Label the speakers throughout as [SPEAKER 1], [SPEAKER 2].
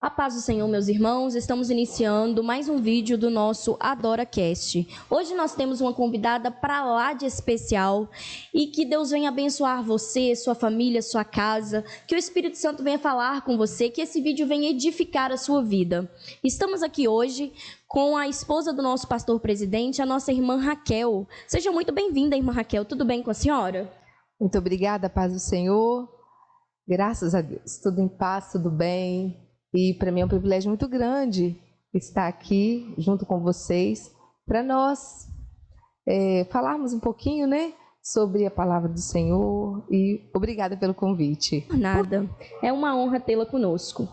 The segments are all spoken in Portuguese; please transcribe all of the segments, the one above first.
[SPEAKER 1] A paz do Senhor, meus irmãos, estamos iniciando mais um vídeo do nosso AdoraCast. Hoje nós temos uma convidada para lá de especial e que Deus venha abençoar você, sua família, sua casa, que o Espírito Santo venha falar com você, que esse vídeo venha edificar a sua vida. Estamos aqui hoje com a esposa do nosso pastor presidente, a nossa irmã Raquel. Seja muito bem-vinda, irmã Raquel. Tudo bem com a senhora?
[SPEAKER 2] Muito obrigada, paz do Senhor. Graças a Deus. Tudo em paz, tudo bem. E para mim é um privilégio muito grande estar aqui junto com vocês para nós falarmos um pouquinho, né, sobre a palavra do Senhor. E obrigada pelo convite.
[SPEAKER 1] Por nada. É uma honra tê-la conosco.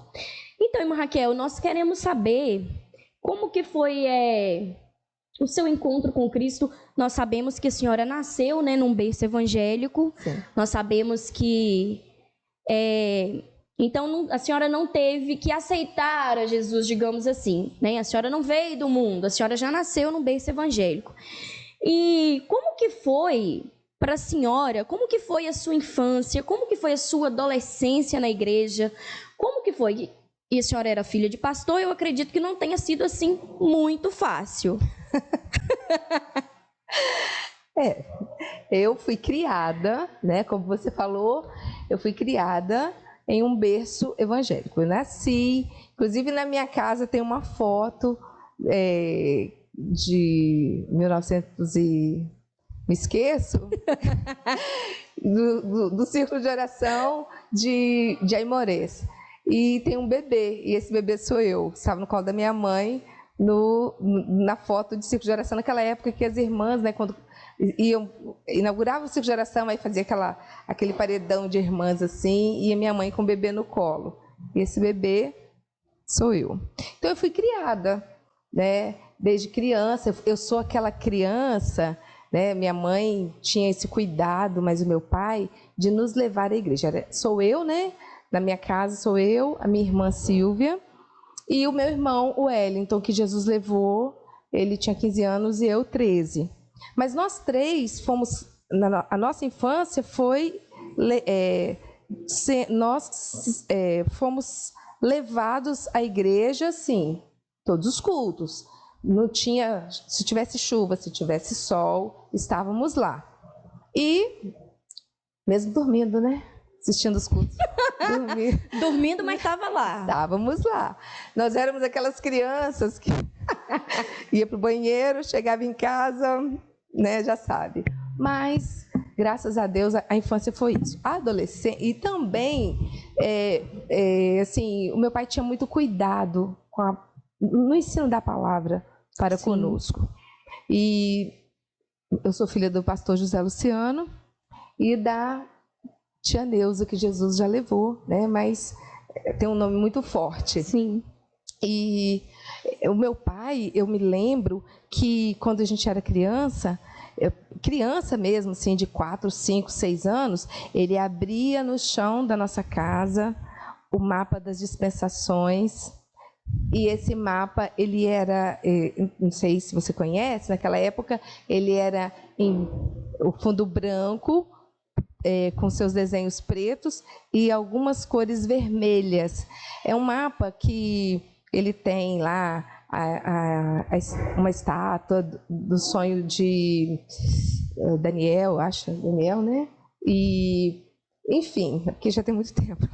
[SPEAKER 1] Então, irmã Raquel, nós queremos saber como que foi o seu encontro com Cristo. Nós sabemos que a senhora nasceu, né, num berço evangélico.
[SPEAKER 2] Sim.
[SPEAKER 1] Nós sabemos que então a senhora não teve que aceitar a Jesus, digamos assim, né? A senhora não veio do mundo, a senhora já nasceu num berço evangélico. E como que foi para a senhora? Como que foi a sua infância? Como que foi a sua adolescência na igreja? Como que foi? E a senhora era filha de pastor, eu acredito que não tenha sido assim muito fácil.
[SPEAKER 2] Eu fui criada, né, como você falou, eu fui criada em um berço evangélico. Eu nasci, inclusive na minha casa tem uma foto de 1900 e... me esqueço, do círculo de oração de Aimorés. E tem um bebê, e esse bebê sou eu, que estava no colo da minha mãe, na foto de círculo de oração, naquela época que as irmãs, né, quando inaugurava o círculo de oração, aí fazia aquele paredão de irmãs assim, e a minha mãe com o bebê no colo. E esse bebê sou eu. Então eu fui criada, né, desde criança. Eu sou aquela criança, né, minha mãe tinha esse cuidado, mas o meu pai, de nos levar à igreja. Sou eu, né, na minha casa sou eu, a minha irmã Silvia e o meu irmão, o Wellington, que Jesus levou. Ele tinha 15 anos e eu 13. Mas nós três fomos, a nossa infância foi, nós fomos levados à igreja, assim, todos os cultos. Não tinha, se tivesse chuva, se tivesse sol, estávamos lá. E, mesmo dormindo, né? Assistindo os cultos.
[SPEAKER 1] Dormindo, mas estava lá.
[SPEAKER 2] Estávamos lá. Nós éramos aquelas crianças que ia para o banheiro, chegava em casa, né, já sabe. Mas, graças a Deus, a infância foi isso. A adolescência, e também, assim, o meu pai tinha muito cuidado no ensino da palavra para
[SPEAKER 1] Sim.
[SPEAKER 2] conosco. E eu sou filha do pastor José Luciano e da tia Neuza, que Jesus já levou, né? Mas tem um nome muito forte.
[SPEAKER 1] Sim.
[SPEAKER 2] E o meu pai, eu me lembro que quando a gente era criança mesmo, assim, de 4, 5, 6 anos, ele abria no chão da nossa casa o mapa das dispensações. E esse mapa, ele era, não sei se você conhece, naquela época, ele era em o fundo branco, com seus desenhos pretos e algumas cores vermelhas. É um mapa que ele tem lá uma estátua do sonho de Daniel, acho, Daniel, né? E, enfim, porque já tem muito tempo.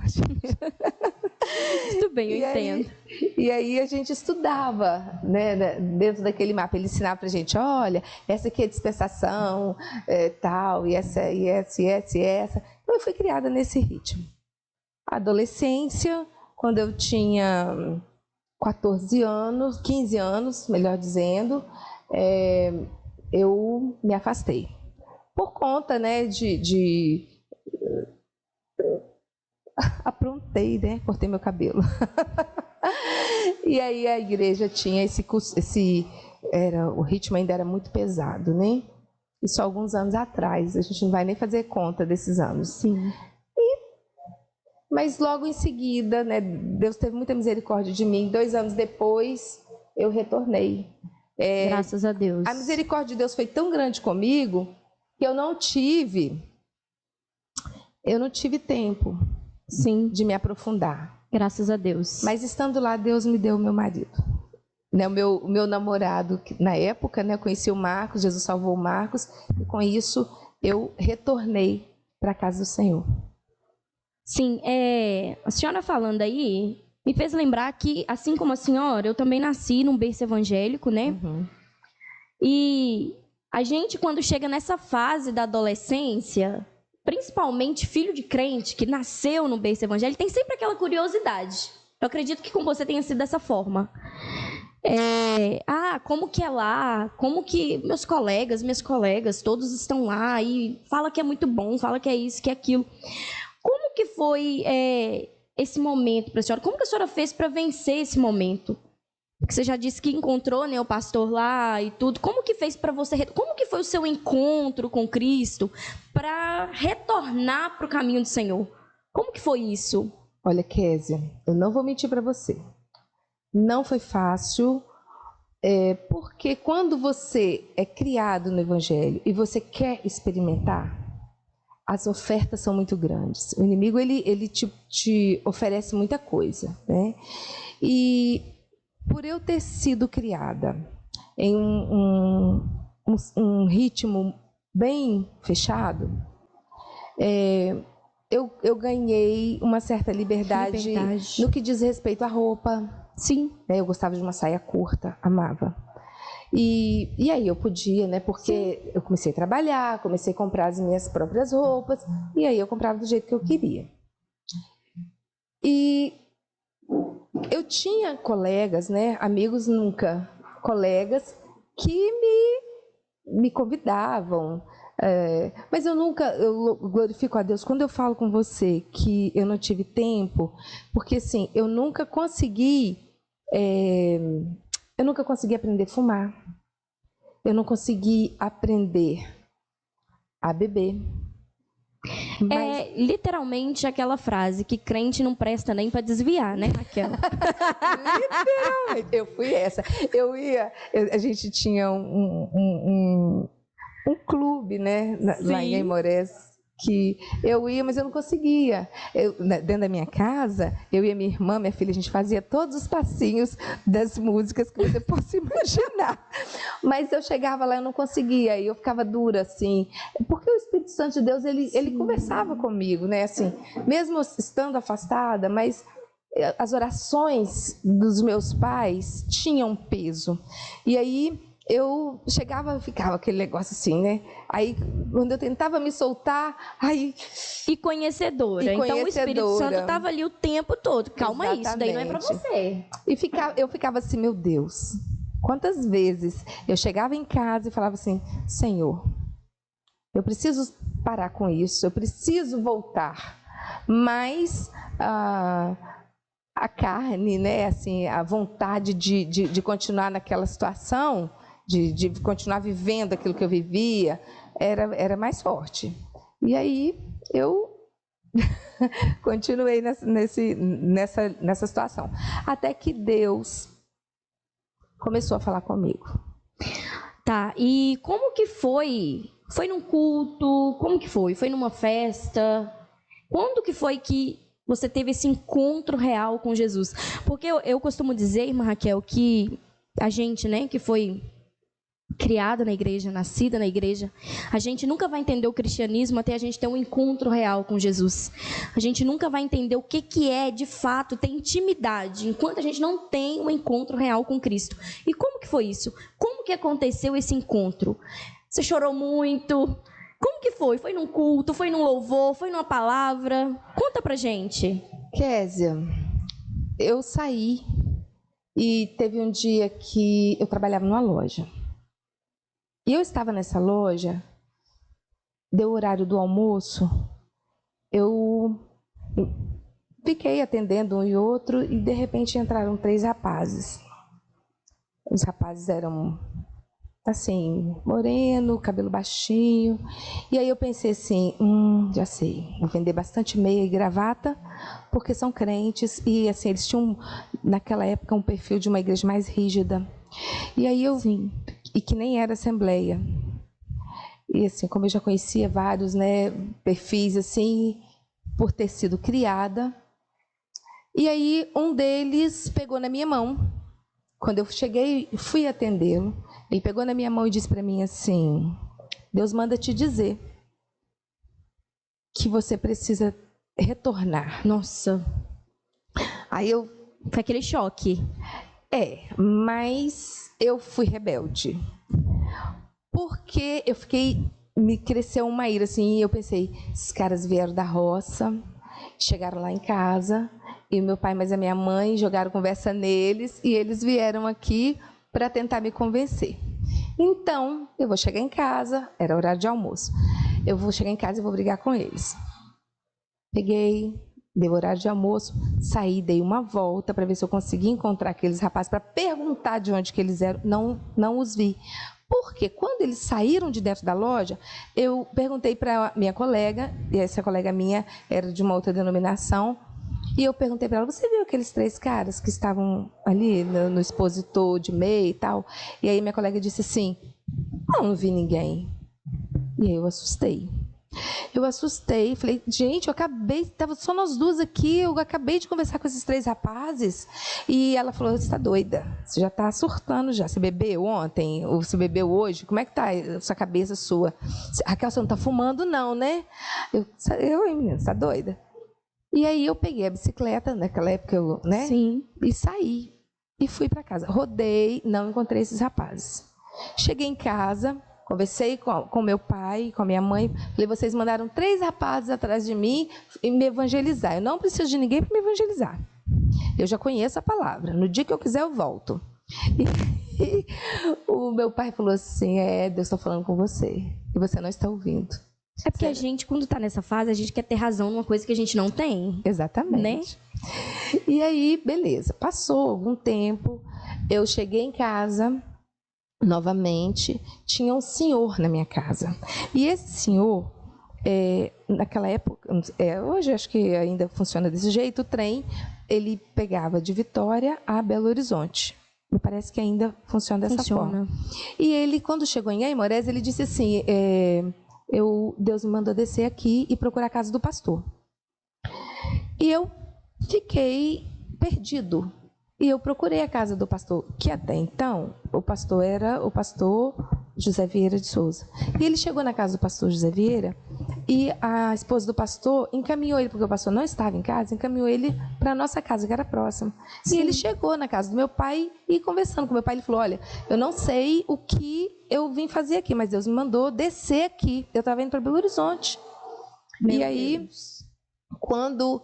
[SPEAKER 1] Tudo bem, eu entendo.
[SPEAKER 2] E aí a gente estudava, né, dentro daquele mapa. Ele ensinava para a gente, olha, essa aqui é a dispensação, tal, e essa, e essa, e essa, e essa. Então eu fui criada nesse ritmo. A adolescência, quando eu tinha 14 anos, 15 anos, melhor dizendo, eu me afastei. Por conta, né, aprontei, né? Cortei meu cabelo. E aí a igreja tinha o ritmo ainda era muito pesado, né? Isso há alguns anos atrás, a gente não vai nem fazer conta desses anos.
[SPEAKER 1] Sim.
[SPEAKER 2] Mas logo em seguida, né, Deus teve muita misericórdia de mim. 2 anos depois, eu retornei.
[SPEAKER 1] Graças a Deus.
[SPEAKER 2] A misericórdia de Deus foi tão grande comigo que eu não tive tempo,
[SPEAKER 1] sim,
[SPEAKER 2] de me aprofundar.
[SPEAKER 1] Graças a Deus.
[SPEAKER 2] Mas estando lá, Deus me deu o meu marido. Né, o meu namorado, na época, né, eu conheci o Marcos, Jesus salvou o Marcos, e com isso eu retornei para a casa do Senhor.
[SPEAKER 1] Sim, a senhora falando aí, me fez lembrar que, assim como a senhora, eu também nasci num berço evangélico, né?
[SPEAKER 2] Uhum.
[SPEAKER 1] E a gente, quando chega nessa fase da adolescência, principalmente filho de crente que nasceu no berço evangélico, tem sempre aquela curiosidade. Eu acredito que com você tenha sido dessa forma. Como que é lá? Como que meus colegas, minhas colegas, todos estão lá e fala que é muito bom, fala que é isso, que é aquilo. Como que foi esse momento para a senhora? Como que a senhora fez para vencer esse momento? Porque você já disse que encontrou, né, o pastor lá e tudo. Como que fez para você? Como que foi o seu encontro com Cristo para retornar para o caminho do Senhor? Como que foi isso?
[SPEAKER 2] Olha, Késia, eu não vou mentir para você. Não foi fácil, porque quando você é criado no Evangelho e você quer experimentar, as ofertas são muito grandes. O inimigo ele te oferece muita coisa, né? E por eu ter sido criada em um ritmo bem fechado, eu ganhei uma certa liberdade no que diz respeito à roupa.
[SPEAKER 1] Sim.
[SPEAKER 2] Eu gostava de uma saia curta, amava. E aí eu podia, né? Porque Sim. Eu comecei a trabalhar, comecei a comprar as minhas próprias roupas, e aí eu comprava do jeito que eu queria. E eu tinha colegas, né? Amigos nunca, colegas que me convidavam. Mas eu glorifico a Deus quando eu falo com você que eu não tive tempo, porque assim, eu nunca consegui aprender a fumar, eu não consegui aprender a beber.
[SPEAKER 1] Mas... literalmente aquela frase que crente não presta nem para desviar, né, Raquel?
[SPEAKER 2] Literalmente, eu fui essa. A gente tinha um clube, né, lá em Aimorés, que eu ia, mas eu não conseguia. Dentro da minha casa, eu e a minha irmã, minha filha, a gente fazia todos os passinhos das músicas que você possa imaginar. Mas eu chegava lá e eu não conseguia, e eu ficava dura, assim. Porque o Espírito Santo de Deus, ele conversava comigo, né, assim, mesmo estando afastada, mas as orações dos meus pais tinham peso. E aí eu chegava e ficava aquele negócio assim, né? Aí, quando eu tentava me soltar, aí...
[SPEAKER 1] E conhecedora. Então, o Espírito Santo estava ali o tempo todo. Calma aí, isso daí não é para você.
[SPEAKER 2] Eu ficava assim, meu Deus, quantas vezes eu chegava em casa e falava assim, Senhor, eu preciso parar com isso, eu preciso voltar. Mas a carne, né? Assim, a vontade de continuar naquela situação... De continuar vivendo aquilo que eu vivia, era mais forte. E aí eu continuei nessa situação. Até que Deus começou a falar comigo.
[SPEAKER 1] Tá, e como que foi? Foi num culto? Como que foi? Foi numa festa? Quando que foi que você teve esse encontro real com Jesus? Porque eu costumo dizer, irmã Raquel, que a gente, né, que foi... criada na igreja, nascida na igreja, a gente nunca vai entender o cristianismo até a gente ter um encontro real com Jesus. A gente nunca vai entender o que é, de fato, ter intimidade, enquanto a gente não tem um encontro real com Cristo. E como que foi isso? Como que aconteceu esse encontro? Você chorou muito? Como que foi? Foi num culto? Foi num louvor? Foi numa palavra? Conta pra gente.
[SPEAKER 2] Késia, eu saí e teve um dia que eu trabalhava numa loja. E eu estava nessa loja, deu o horário do almoço, eu fiquei atendendo um e outro e de repente entraram 3 rapazes. Os rapazes eram assim, moreno, cabelo baixinho. E aí eu pensei assim, já sei, vou vender bastante meia e gravata, porque são crentes e assim, eles tinham naquela época um perfil de uma igreja mais rígida. E aí eu vim. E que nem era assembleia. E assim, como eu já conhecia vários, né, perfis assim, por ter sido criada, E aí um deles pegou na minha mão. Quando eu cheguei, fui atendê-lo. Ele pegou na minha mão e disse para mim assim: Deus manda te dizer que você precisa retornar.
[SPEAKER 1] Nossa,
[SPEAKER 2] Aí eu,
[SPEAKER 1] foi aquele choque.
[SPEAKER 2] mas eu fui rebelde. Porque eu fiquei, me cresceu uma ira assim, e eu pensei, esses caras vieram da roça, chegaram lá em casa, e meu pai mais a minha mãe jogaram conversa neles, e eles vieram aqui para tentar me convencer. Então, eu vou chegar em casa, era horário de almoço, eu vou chegar em casa e vou brigar com eles. Peguei, deu horário de almoço, saí, dei uma volta para ver se eu conseguia encontrar aqueles rapazes, para perguntar de onde que eles eram, não os vi. Porque quando eles saíram de dentro da loja, eu perguntei para minha colega, e essa colega minha era de uma outra denominação, e eu perguntei para ela, você viu aqueles 3 caras que estavam ali no expositor de meia e tal? E aí minha colega disse assim, não vi ninguém. E aí eu assustei. Falei, gente, eu acabei, estava só nós duas aqui, eu acabei de conversar com esses 3 rapazes. E ela falou, você está doida, você já está surtando já, você bebeu ontem, ou você bebeu hoje, como é que está a sua cabeça sua? Raquel, você não está fumando não, né? Hein, menina, você está doida? E aí eu peguei a bicicleta, naquela época, né?
[SPEAKER 1] Sim.
[SPEAKER 2] E saí, e fui para casa. Rodei, não encontrei esses rapazes. Cheguei em casa, conversei com meu pai, com a minha mãe. Falei, vocês mandaram 3 rapazes atrás de mim e me evangelizar. Eu não preciso de ninguém para me evangelizar. Eu já conheço a palavra. No dia que eu quiser, eu volto. E o meu pai falou assim, Deus está falando com você. E você não está ouvindo.
[SPEAKER 1] É porque a gente, quando está nessa fase, a gente quer ter razão numa coisa que a gente não tem.
[SPEAKER 2] Exatamente. Né? E aí, beleza. Passou algum tempo. Eu cheguei em casa... Novamente, tinha um senhor na minha casa. E esse senhor, naquela época, hoje acho que ainda funciona desse jeito, o trem, ele pegava de Vitória a Belo Horizonte. Me parece que ainda funciona dessa forma. E ele, quando chegou em Aimorés, ele disse assim, Deus me mandou descer aqui e procurar a casa do pastor. E eu fiquei perdido. E eu procurei a casa do pastor, que até então, o pastor era o pastor José Vieira de Souza. E ele chegou na casa do pastor José Vieira e a esposa do pastor encaminhou ele, porque o pastor não estava em casa, encaminhou ele para a nossa casa, que era próxima. Sim. E ele chegou na casa do meu pai e conversando com meu pai, ele falou, olha, eu não sei o que eu vim fazer aqui, mas Deus me mandou descer aqui. Eu estava indo para Belo Horizonte. E aí, quando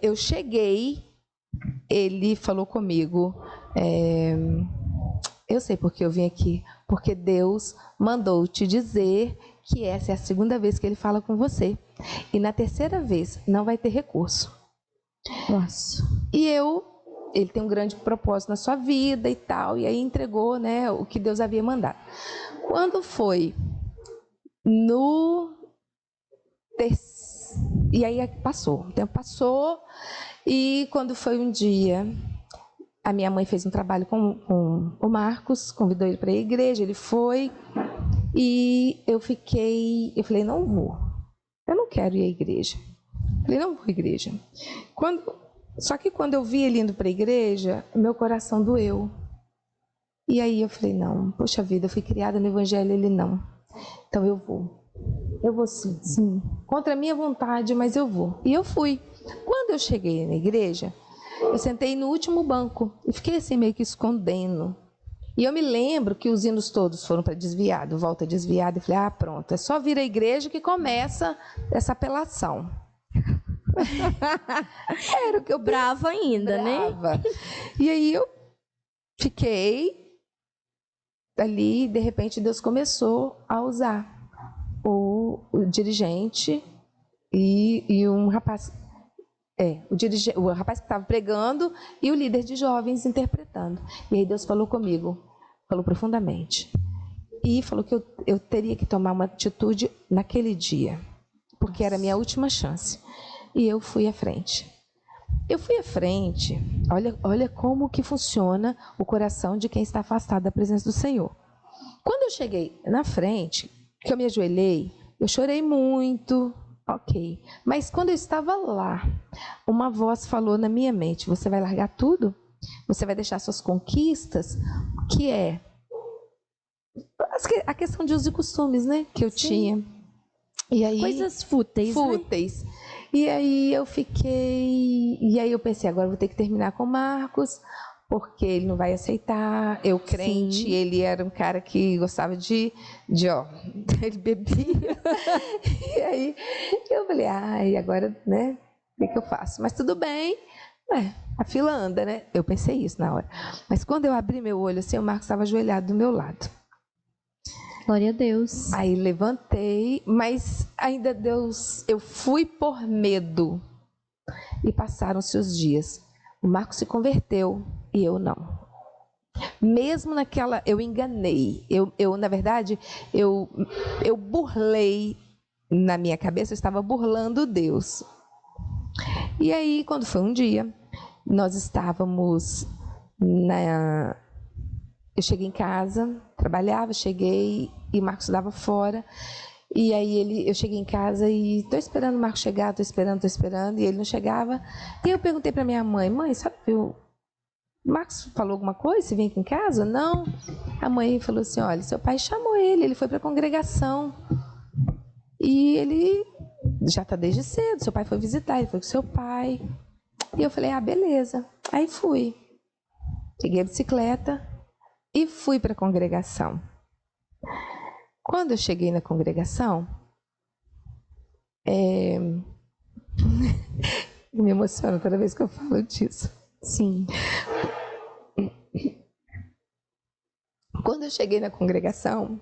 [SPEAKER 2] eu cheguei... Ele falou comigo, eu sei porque eu vim aqui, porque Deus mandou te dizer que essa é a 2ª vez que ele fala com você. E na 3ª vez não vai ter recurso.
[SPEAKER 1] Nossa.
[SPEAKER 2] E ele tem um grande propósito na sua vida e tal, e aí entregou, né, o que Deus havia mandado. Quando foi e aí passou, o tempo passou, e quando foi um dia, a minha mãe fez um trabalho com o Marcos, convidou ele para ir à igreja, ele foi, e eu falei, não vou, eu não quero ir à igreja. Eu falei, não vou à igreja. Só que quando eu vi ele indo para a igreja, meu coração doeu. E aí eu falei, não, poxa vida, eu fui criada no evangelho, ele não. Então eu vou. Eu vou sim. Contra a minha vontade, mas eu vou. E eu fui. Quando eu cheguei na igreja, eu sentei no último banco e fiquei assim meio que escondendo. E eu me lembro que os hinos todos foram para desviado, volta desviado. E falei, pronto, é só vir à igreja que começa essa apelação. Era o que eu
[SPEAKER 1] brava ainda,
[SPEAKER 2] brava.
[SPEAKER 1] Né?
[SPEAKER 2] E aí eu fiquei ali, de repente Deus começou a usar o dirigente e um rapaz, o rapaz que estava pregando e o líder de jovens interpretando. E aí Deus falou comigo, falou profundamente, e falou que eu teria que tomar uma atitude naquele dia, porque era a minha última chance. E eu fui à frente. Olha como que funciona o coração de quem está afastado da presença do Senhor. Quando eu cheguei na frente, que eu me ajoelhei, eu chorei muito Ok. Mas quando eu estava lá, uma voz falou na minha mente: você vai largar tudo? Você vai deixar suas conquistas? Que é a questão de usos e costumes, né? Que eu tinha. E aí,
[SPEAKER 1] Coisas fúteis,
[SPEAKER 2] fúteis. E aí eu fiquei. E aí eu pensei: agora eu vou ter que terminar com o Marcos, porque ele não vai aceitar. Eu crente,
[SPEAKER 1] Sim.
[SPEAKER 2] ele era um cara que gostava ó, ele bebia. E aí eu falei: ai, agora, né? O que eu faço? Mas tudo bem. A fila anda, né? Eu pensei isso na hora. Mas quando eu abri meu olho, assim, o Marcos estava ajoelhado do meu lado.
[SPEAKER 1] Glória a Deus.
[SPEAKER 2] Aí levantei, mas ainda Deus, eu fui por medo. E passaram-se os dias. O Marcos se converteu e eu não. Mesmo naquela, eu enganei. Na verdade, eu burlei na minha cabeça, eu estava burlando Deus. E aí, quando foi um dia, nós estávamos eu cheguei em casa, trabalhava, cheguei e Marcos estudava fora. E aí eu cheguei em casa e estou esperando o Marcos chegar, estou esperando, e ele não chegava. E eu perguntei para minha mãe, sabe, o Marcos falou alguma coisa? Você vem aqui em casa? Não. A mãe falou assim: olha, seu pai chamou ele foi para a congregação. E ele já está desde cedo, seu pai foi visitar, ele foi com seu pai. E eu falei: beleza. Aí fui. Peguei a bicicleta e fui para a congregação. Quando eu cheguei na congregação, me emociono toda vez que eu falo disso.
[SPEAKER 1] Sim.
[SPEAKER 2] Quando eu cheguei na congregação,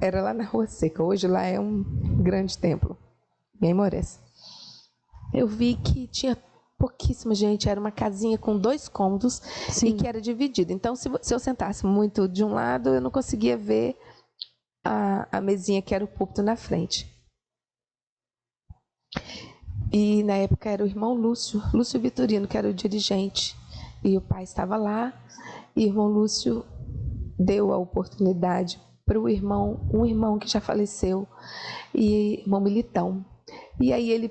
[SPEAKER 2] era lá na Rua Seca. Hoje lá é um grande templo, em Aimorés. Eu vi que tinha pouquíssima gente, era uma casinha com 2 cômodos. Sim. E que era dividida. Então, se eu sentasse muito de um lado, eu não conseguia ver a mesinha que era o púlpito na frente. E na época era o irmão Lúcio Vitorino, que era o dirigente. E o pai estava lá, e o irmão Lúcio deu a oportunidade para um irmão que já faleceu, e irmão Militão. E aí ele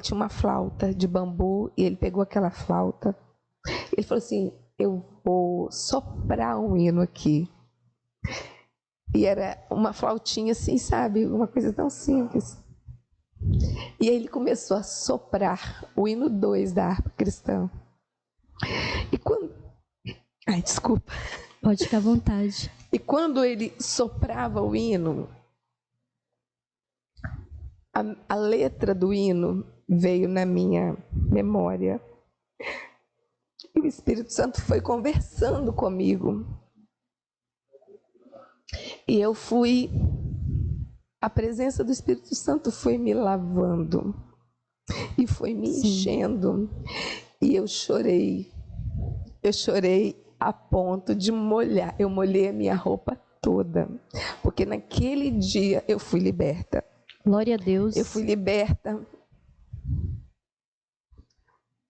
[SPEAKER 2] tinha uma flauta de bambu, e ele pegou aquela flauta, ele falou assim: eu vou soprar um hino aqui. E era uma flautinha assim, sabe, uma coisa tão simples. E aí ele começou a soprar o hino 2 da harpa cristã. E quando... Ai, desculpa.
[SPEAKER 1] Pode ficar à vontade.
[SPEAKER 2] E quando ele soprava o hino, a letra do hino veio na minha memória. E o Espírito Santo foi conversando comigo. E eu fui... A presença do Espírito Santo foi me lavando. E foi me enchendo. E eu chorei. Eu chorei a ponto de molhar. Eu molhei a minha roupa toda. Porque naquele dia eu fui liberta.
[SPEAKER 1] Glória a Deus.
[SPEAKER 2] Eu fui liberta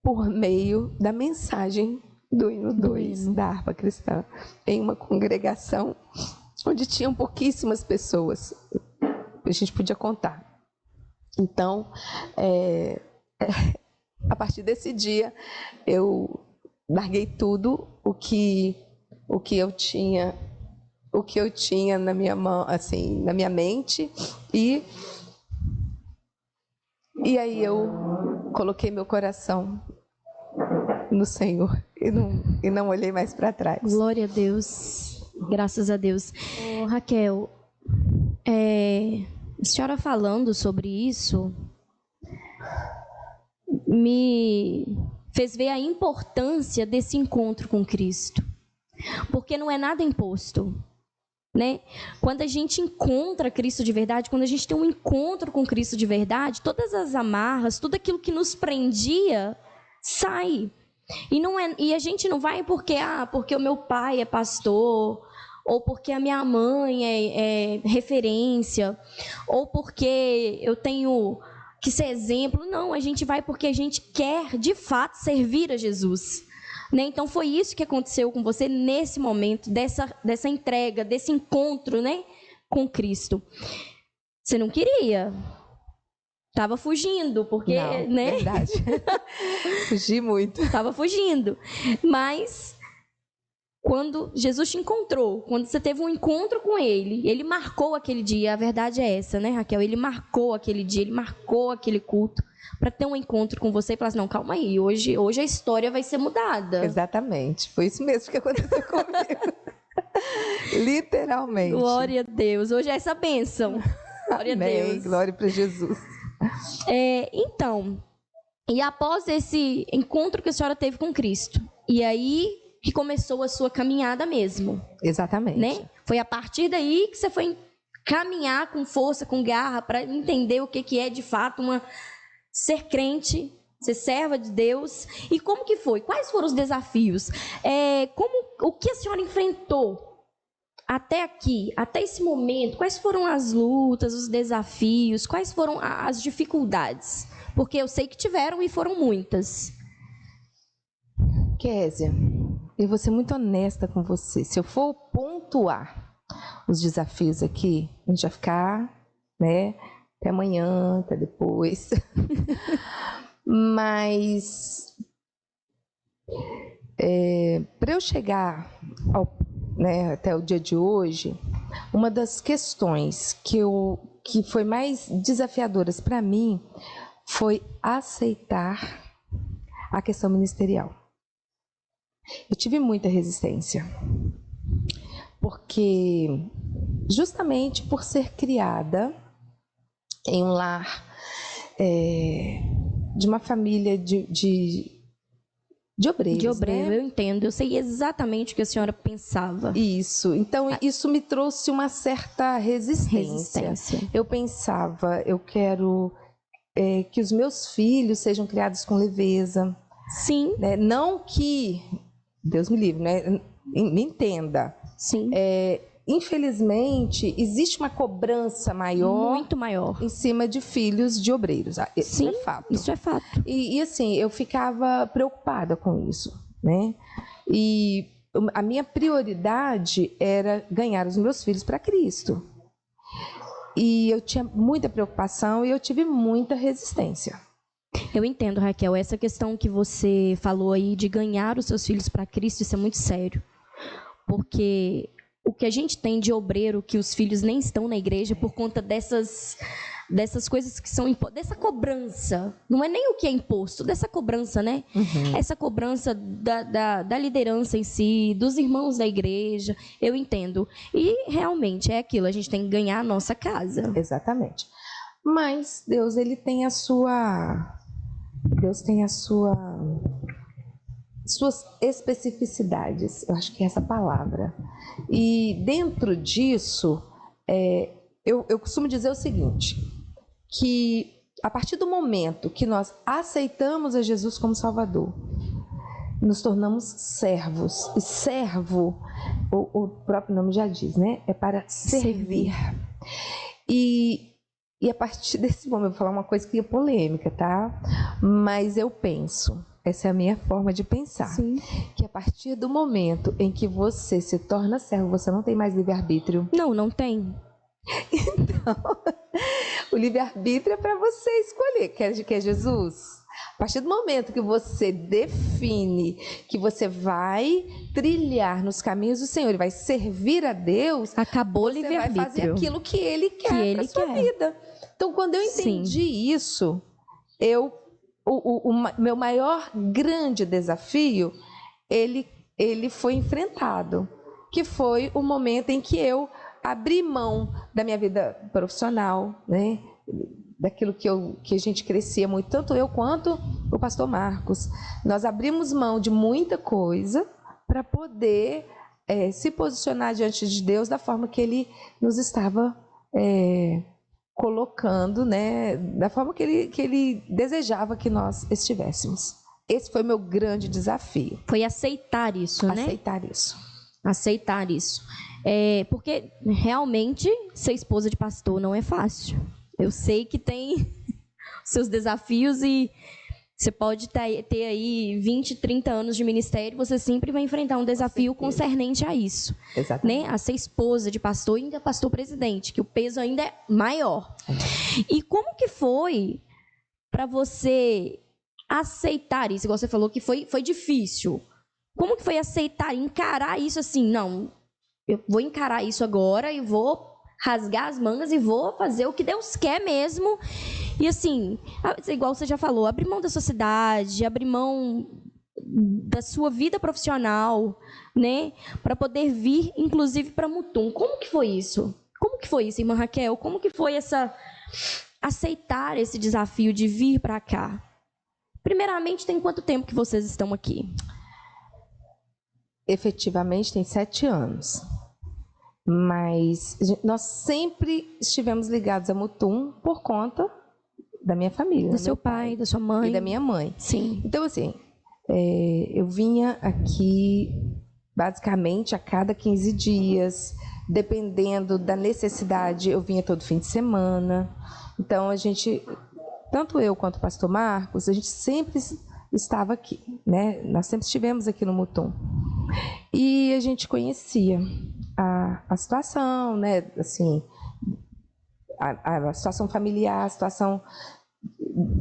[SPEAKER 2] por meio da mensagem do hino 2 da harpa cristã. Em uma congregação onde tinham pouquíssimas pessoas. A gente podia contar. Então, a partir desse dia, eu larguei tudo o que eu tinha na minha mão, assim, na minha mente, e aí eu coloquei meu coração no Senhor e não olhei mais para trás.
[SPEAKER 1] Glória a Deus. Graças a Deus. Raquel, a senhora falando sobre isso me fez ver a importância desse encontro com Cristo, porque não é nada imposto, né? Quando a gente encontra Cristo de verdade, quando a gente tem um encontro com Cristo de verdade, todas as amarras, tudo aquilo que nos prendia sai. E a gente não vai porque o meu pai é pastor, ou porque a minha mãe é referência, ou porque eu tenho que ser exemplo. Não, a gente vai porque a gente quer, de fato, servir a Jesus. Né? Então, foi isso que aconteceu com você nesse momento, dessa entrega, desse encontro, né, com Cristo. Você não queria. Tava fugindo, porque,
[SPEAKER 2] Não,
[SPEAKER 1] né?
[SPEAKER 2] verdade. Fugi muito.
[SPEAKER 1] Tava fugindo. Mas quando Jesus te encontrou, quando você teve um encontro com ele marcou aquele dia. A verdade é essa, né, Raquel? Ele marcou aquele dia, ele marcou aquele culto para ter um encontro com você e falar assim, não, calma aí, hoje a história vai ser mudada.
[SPEAKER 2] Exatamente. Foi isso mesmo que aconteceu comigo. Literalmente.
[SPEAKER 1] Glória a Deus. Hoje é essa bênção. Glória
[SPEAKER 2] Amém.
[SPEAKER 1] a Deus.
[SPEAKER 2] Glória para Jesus.
[SPEAKER 1] Então, e após esse encontro que a senhora teve com Cristo, e aí que começou a sua caminhada mesmo.
[SPEAKER 2] Exatamente.
[SPEAKER 1] Né? Foi a partir daí que você foi caminhar com força, com garra, para entender o que é de fato ser crente, ser serva de Deus. E como que foi? Quais foram os desafios? O que a senhora enfrentou até aqui, até esse momento? Quais foram as lutas, os desafios? Quais foram as dificuldades? Porque eu sei que tiveram e foram muitas.
[SPEAKER 2] Késia, eu vou ser muito honesta com você. Se eu for pontuar os desafios aqui, a gente vai ficar, né, até amanhã, até depois. Mas para eu chegar até o dia de hoje, uma das questões que foi mais desafiadoras para mim foi aceitar a questão ministerial. Eu tive muita resistência, porque justamente por ser criada em um lar de uma família de obreiros.
[SPEAKER 1] De obreiro,
[SPEAKER 2] né?
[SPEAKER 1] eu entendo. Eu sei exatamente o que a senhora pensava.
[SPEAKER 2] Isso. Então, isso me trouxe uma certa resistência. Eu pensava, eu quero que os meus filhos sejam criados com leveza.
[SPEAKER 1] Sim.
[SPEAKER 2] Né? Não que... Deus me livre, né? Me entenda.
[SPEAKER 1] Sim.
[SPEAKER 2] Infelizmente, existe uma cobrança maior,
[SPEAKER 1] muito maior,
[SPEAKER 2] em cima de filhos de obreiros. Isso
[SPEAKER 1] Sim,
[SPEAKER 2] é fato.
[SPEAKER 1] Isso é fato.
[SPEAKER 2] E assim, eu ficava preocupada com isso, né? E a minha prioridade era ganhar os meus filhos para Cristo. E eu tinha muita preocupação e eu tive muita resistência.
[SPEAKER 1] Eu entendo, Raquel, essa questão que você falou aí de ganhar os seus filhos para Cristo, isso é muito sério. Porque o que a gente tem de obreiro, que os filhos nem estão na igreja por conta dessas coisas que são dessa cobrança, não é nem o que é imposto, dessa cobrança, né?
[SPEAKER 2] Uhum.
[SPEAKER 1] Essa cobrança da liderança em si, dos irmãos da igreja, eu entendo. E realmente é aquilo, a gente tem que ganhar a nossa casa.
[SPEAKER 2] Exatamente. Mas Deus, ele tem suas especificidades, eu acho que é essa palavra. E dentro disso, eu costumo dizer o seguinte, que a partir do momento que nós aceitamos a Jesus como Salvador, nos tornamos servos. E servo, o próprio nome já diz, né? É para servir. E a partir desse momento, eu vou falar uma coisa que é polêmica, tá? Mas eu penso, essa é a minha forma de pensar,
[SPEAKER 1] Sim.
[SPEAKER 2] que a partir do momento em que você se torna servo, você não tem mais livre-arbítrio.
[SPEAKER 1] Não tem.
[SPEAKER 2] Então, o livre-arbítrio é para você escolher, quer Jesus? A partir do momento que você define que você vai trilhar nos caminhos do Senhor e vai servir a Deus,
[SPEAKER 1] acabou o
[SPEAKER 2] você
[SPEAKER 1] livre-arbítrio.
[SPEAKER 2] vai fazer aquilo que Ele quer para a sua vida. Então, quando eu entendi isso, o meu maior grande desafio, ele foi enfrentado, que foi o momento em que eu abri mão da minha vida profissional, né? Daquilo que a gente crescia muito, tanto eu quanto o pastor Marcos. Nós abrimos mão de muita coisa para poder se posicionar diante de Deus da forma que Ele nos estava colocando, né? Da forma que ele desejava que nós estivéssemos. Esse foi o meu grande desafio.
[SPEAKER 1] Foi aceitar isso, né?
[SPEAKER 2] Aceitar isso.
[SPEAKER 1] Porque realmente ser esposa de pastor não é fácil. Eu sei que tem seus desafios e Você pode ter aí 20, 30 anos de ministério, você sempre vai enfrentar um desafio concernente a isso.
[SPEAKER 2] Exatamente.
[SPEAKER 1] Né? A ser esposa de pastor e ainda pastor presidente, que o peso ainda é maior. E como que foi para você aceitar isso? Igual você falou que foi difícil. Como que foi aceitar, encarar isso assim? Não, eu vou encarar isso agora e vou rasgar as mangas e vou fazer o que Deus quer mesmo. E assim, igual você já falou, abrir mão da sua cidade, abrir mão da sua vida profissional, né? Para poder vir, inclusive, para Mutum. Como que foi isso? Como que foi isso, irmã Raquel? Como que foi aceitar esse desafio de vir para cá? Primeiramente, tem quanto tempo que vocês estão aqui?
[SPEAKER 2] Efetivamente, tem 7 anos. Mas nós sempre estivemos ligados a Mutum por conta da minha família.
[SPEAKER 1] Do seu pai, da sua mãe.
[SPEAKER 2] E da minha mãe.
[SPEAKER 1] Sim.
[SPEAKER 2] Então, assim, eu vinha aqui basicamente a cada 15 dias, dependendo da necessidade, eu vinha todo fim de semana. Então, a gente, tanto eu quanto o pastor Marcos, a gente sempre estava aqui, né? Nós sempre estivemos aqui no Mutum. E a gente conhecia a situação, né? Assim, a situação familiar, a situação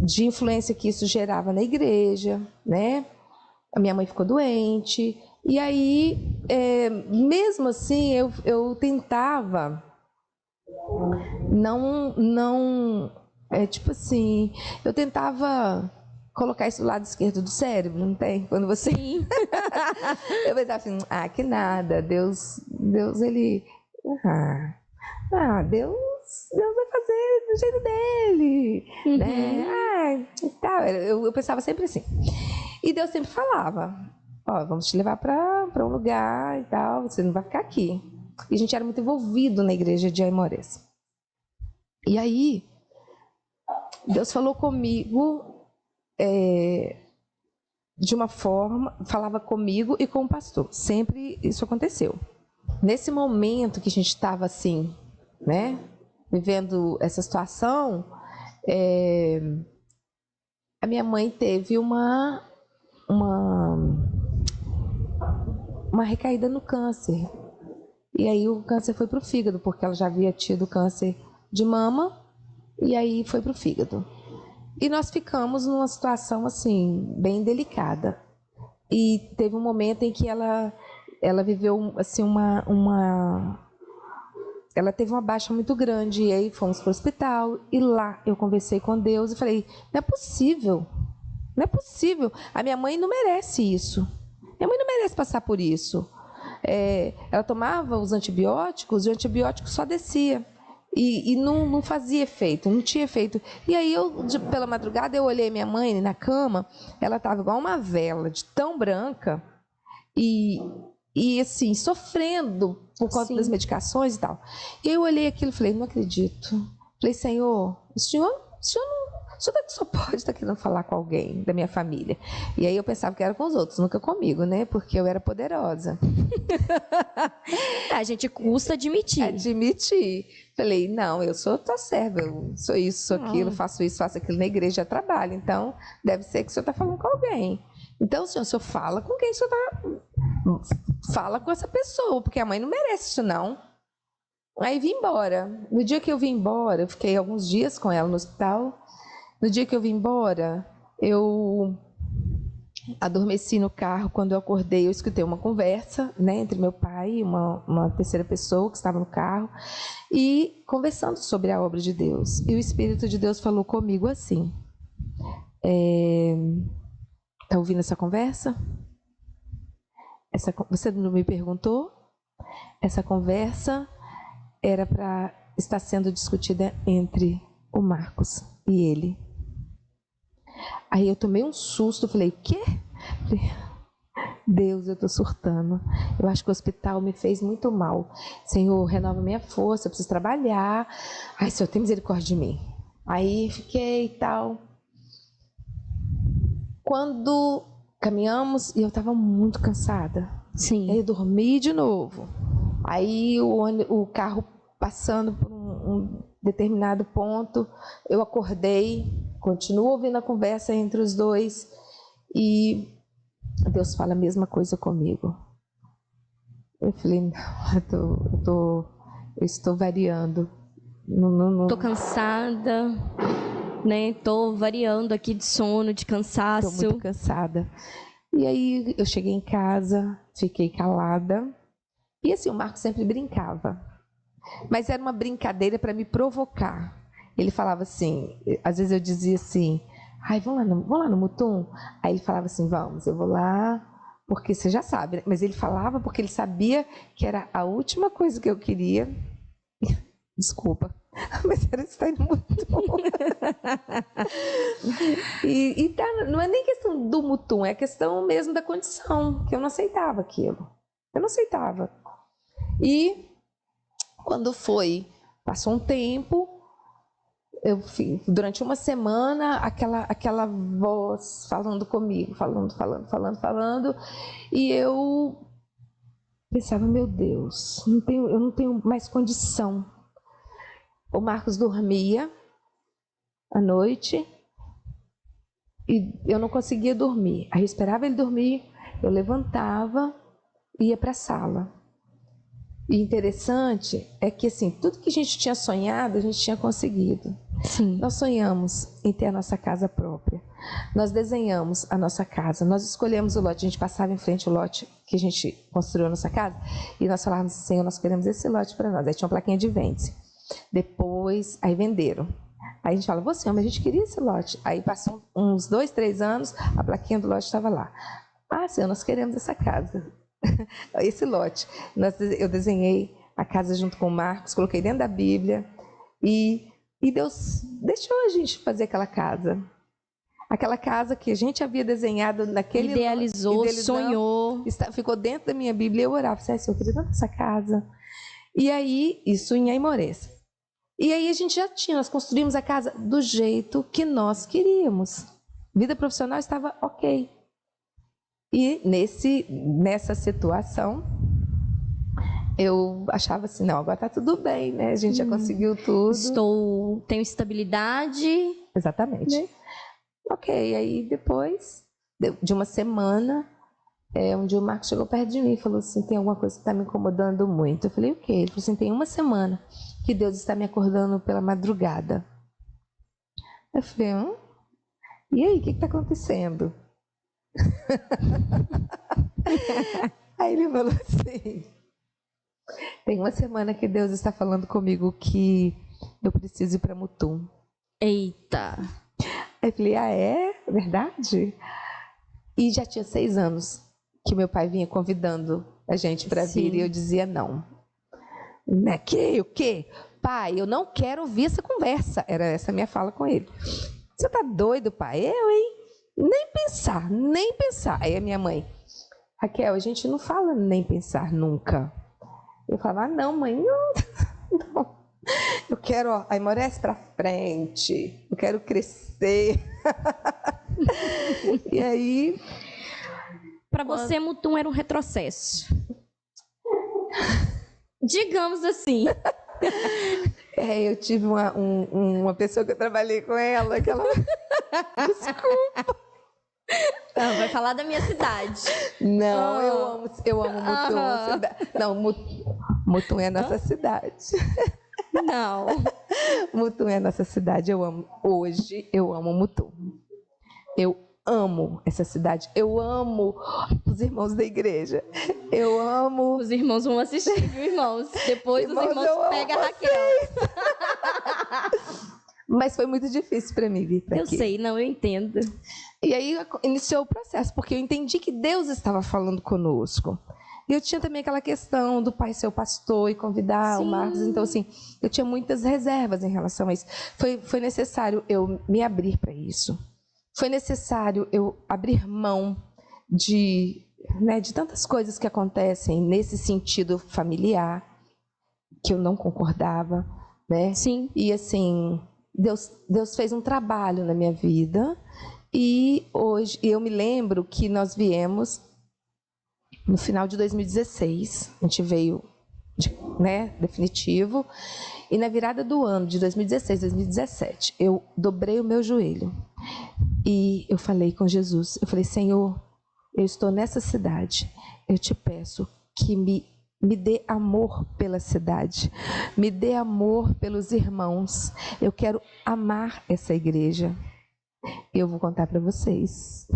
[SPEAKER 2] de influência que isso gerava na igreja, né? A minha mãe ficou doente, e aí, mesmo assim, eu tentava tipo assim, eu tentava colocar isso do lado esquerdo do cérebro, não tem? Quando você... Eu pensava assim, que nada, Deus ele... Deus vai fazer do jeito dele, né? Eu pensava sempre assim. E Deus sempre falava, vamos te levar para um lugar e tal, você não vai ficar aqui. E a gente era muito envolvido na igreja de Aimorés. E aí, Deus falou comigo de uma forma, falava comigo e com o pastor. Sempre isso aconteceu. Nesse momento que a gente estava assim, né, vivendo essa situação, a minha mãe teve uma recaída no câncer. E aí o câncer foi para o fígado, porque ela já havia tido câncer de mama, e aí foi para o fígado. E nós ficamos numa situação assim, bem delicada. E teve um momento em que ela viveu assim ela teve uma baixa muito grande, e aí fomos para o hospital, e lá eu conversei com Deus e falei, não é possível, a minha mãe não merece isso, minha mãe não merece passar por isso. Ela tomava os antibióticos, e o antibiótico só descia, e não fazia efeito, não tinha efeito. E aí pela madrugada eu olhei minha mãe na cama, ela estava igual uma vela, de tão branca, e assim, sofrendo por conta das medicações e tal. E eu olhei aquilo e falei, não acredito. Falei, Senhor, o senhor só pode estar querendo falar com alguém da minha família. E aí eu pensava que era com os outros, nunca comigo, né? Porque eu era poderosa.
[SPEAKER 1] A gente custa admitir.
[SPEAKER 2] Falei, não, eu sou tua serva, eu sou isso, sou aquilo, faço isso, faço aquilo na igreja, já trabalho. Então, deve ser que o senhor está falando com alguém. Então, o senhor fala com quem o senhor está... Fala com essa pessoa, porque a mãe não merece isso, não. Aí vim embora. No dia que eu vim embora, eu fiquei alguns dias com ela no hospital. No dia que eu vim embora, eu adormeci no carro. Quando eu acordei, eu escutei uma conversa, né, entre meu pai e uma terceira pessoa que estava no carro, e conversando sobre a obra de Deus. E o Espírito de Deus falou comigo assim, está ouvindo essa conversa? Você não me perguntou? Essa conversa era para estar sendo discutida entre o Marcos e ele. Aí eu tomei um susto, falei, o quê? Falei, Deus, eu estou surtando. Eu acho que o hospital me fez muito mal. Senhor, renova minha força, eu preciso trabalhar. Ai, Senhor, tem misericórdia de mim. Aí fiquei e tal. Quando caminhamos, e eu estava muito cansada.
[SPEAKER 1] Sim.
[SPEAKER 2] Aí eu dormi de novo. Aí o carro passando por um determinado ponto, eu acordei continuo ouvindo a conversa entre os dois e Deus fala a mesma coisa comigo. Eu falei, não, eu estou variando. Não.
[SPEAKER 1] Tô cansada, né? Tô variando aqui de sono, de cansaço.
[SPEAKER 2] Estou muito cansada. E aí eu cheguei em casa, fiquei calada. E assim, o Marcos sempre brincava. Mas era uma brincadeira para me provocar. Ele falava assim, às vezes eu dizia assim, ai, vamos lá no Mutum? Aí ele falava assim, vamos, eu vou lá, porque você já sabe, né? Mas ele falava porque ele sabia que era a última coisa que eu queria. Desculpa, mas era estar no Mutum. Não é nem questão do Mutum, é questão mesmo da condição, que eu não aceitava aquilo. Eu não aceitava. E quando passou um tempo, durante uma semana, aquela voz falando comigo, falando, e eu pensava, meu Deus, eu não tenho mais condição. O Marcos dormia à noite e eu não conseguia dormir. Aí eu esperava ele dormir, eu levantava e ia para a sala. E interessante é que assim, tudo que a gente tinha sonhado, a gente tinha conseguido.
[SPEAKER 1] Sim.
[SPEAKER 2] Nós sonhamos em ter a nossa casa própria. Nós desenhamos a nossa casa. Nós escolhemos o lote. A gente passava em frente ao lote que a gente construiu a nossa casa. E nós falávamos assim, Senhor, nós queremos esse lote para nós. Aí tinha uma plaquinha de vende. Depois, aí venderam. Aí a gente fala, você, mas a gente queria esse lote. Aí passou uns 2, 3 anos, a plaquinha do lote estava lá. Ah, Senhor, nós queremos essa casa. Esse lote. Eu desenhei a casa junto com o Marcos, coloquei dentro da Bíblia e Deus deixou a gente fazer aquela casa. Aquela casa que a gente havia desenhado naquele
[SPEAKER 1] idealizou, sonhou.
[SPEAKER 2] Ficou dentro da minha Bíblia e eu orava, Senhor, eu queria tanto essa casa. E aí, isso em Aimorés. E aí nós construímos a casa do jeito que nós queríamos. Vida profissional estava ok. E nessa situação, eu achava assim, não, agora está tudo bem, né? A gente já conseguiu tudo.
[SPEAKER 1] Tenho estabilidade.
[SPEAKER 2] Exatamente. Né? Ok, aí depois de uma semana, um dia o Marcos chegou perto de mim e falou assim, tem alguma coisa que está me incomodando muito. Eu falei, o quê? Ele falou assim, tem uma semana que Deus está me acordando pela madrugada. Eu falei, e aí, o que está acontecendo? Aí ele falou assim, tem uma semana que Deus está falando comigo que eu preciso ir para Mutum.
[SPEAKER 1] Eita!
[SPEAKER 2] Aí eu falei, é verdade? E já tinha 6 anos que meu pai vinha convidando a gente para vir e eu dizia não. O quê? Pai, eu não quero ouvir essa conversa. Era essa a minha fala com ele. Você tá doido, pai? Eu, hein? Nem pensar. Aí a minha mãe, Raquel, a gente não fala nem pensar nunca. Eu falava, não, mãe, não. Eu quero, Aimorés para frente. Eu quero crescer. E aí...
[SPEAKER 1] Para você, Mutum era um retrocesso. Digamos assim.
[SPEAKER 2] Eu tive uma pessoa que eu trabalhei com ela, que ela... Desculpa.
[SPEAKER 1] Não, vai falar da minha cidade.
[SPEAKER 2] Não, eu amo Mutum. Não, Mutum é a nossa cidade.
[SPEAKER 1] Não.
[SPEAKER 2] Mutum é a nossa cidade. Hoje eu amo Mutum. Eu amo essa cidade. Eu amo os irmãos da igreja. Eu amo...
[SPEAKER 1] Os irmãos vão assistir, viu, irmãos? Depois os irmãos pegam a Raquel.
[SPEAKER 2] Mas foi muito difícil para mim vir para aqui.
[SPEAKER 1] Eu sei, não, eu entendo.
[SPEAKER 2] E aí iniciou o processo, porque eu entendi que Deus estava falando conosco. E eu tinha também aquela questão do pai ser o pastor e convidar o Marcos. Então, assim, eu tinha muitas reservas em relação a isso. Foi necessário eu me abrir para isso. Foi necessário eu abrir mão de tantas coisas que acontecem nesse sentido familiar, que eu não concordava, né?
[SPEAKER 1] Sim.
[SPEAKER 2] E assim, Deus fez um trabalho na minha vida. E hoje, eu me lembro que nós viemos no final de 2016, a gente veio né, definitivo. E na virada do ano de 2016, 2017, eu dobrei o meu joelho e eu falei com Jesus, eu falei, Senhor, eu estou nessa cidade, eu te peço que me dê amor pela cidade, me dê amor pelos irmãos, eu quero amar essa igreja. E eu vou contar para vocês,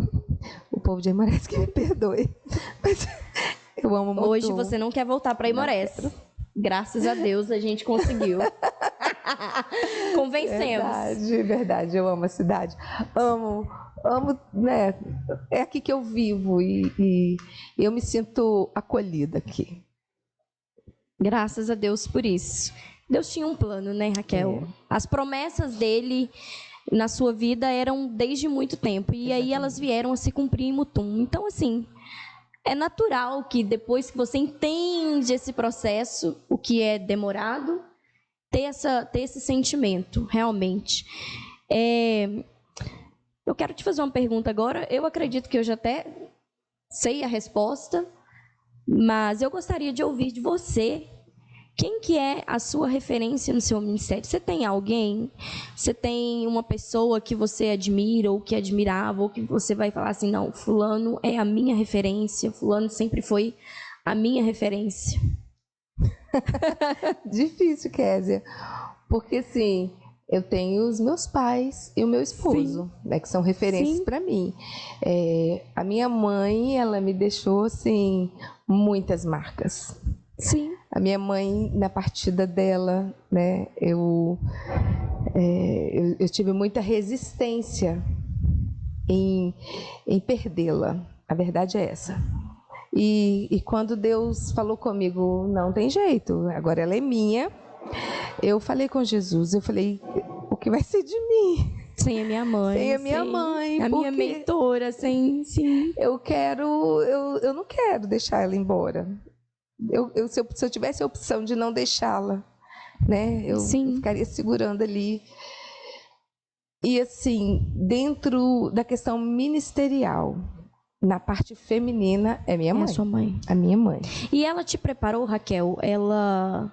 [SPEAKER 2] o povo de Aimorés que me perdoe, mas eu amo muito.
[SPEAKER 1] Hoje você não quer voltar para Aimorés. Graças a Deus a gente conseguiu. Convencemos.
[SPEAKER 2] Verdade, verdade, eu amo a cidade, amo, né? É aqui que eu vivo e eu me sinto acolhida aqui.
[SPEAKER 1] Graças a Deus por isso. Deus tinha um plano, né, Raquel? As promessas dele na sua vida eram desde muito tempo. E aí elas vieram a se cumprir em Mutum. Então, assim, é natural que depois que você entende esse processo, o que é demorado, ter esse sentimento, realmente. Eu quero te fazer uma pergunta agora. Eu acredito que eu já até sei a resposta, mas eu gostaria de ouvir de você. Quem que é a sua referência no seu ministério? Você tem alguém? Você tem uma pessoa que você admira ou que admirava, ou que você vai falar assim, não, fulano é a minha referência, fulano sempre foi a minha referência?
[SPEAKER 2] Difícil, Kézia, porque assim, eu tenho os meus pais e o meu esposo, né, que são referências para mim. A minha mãe, ela me deixou assim muitas marcas.
[SPEAKER 1] Sim.
[SPEAKER 2] A minha mãe, na partida dela, né, eu tive muita resistência em perdê-la. A verdade é essa. E quando Deus falou comigo, não tem jeito, agora ela é minha, eu falei com Jesus, eu falei, o que vai ser de mim?
[SPEAKER 1] Sem a minha mãe.
[SPEAKER 2] Sem a minha mãe.
[SPEAKER 1] A minha mentora, sim.
[SPEAKER 2] Eu não quero deixar ela embora. Se eu tivesse a opção de não deixá-la, né, eu ficaria segurando ali. E assim, dentro da questão ministerial, na parte feminina, é minha mãe.
[SPEAKER 1] É a sua mãe.
[SPEAKER 2] A minha mãe.
[SPEAKER 1] E ela te preparou, Raquel? Ela,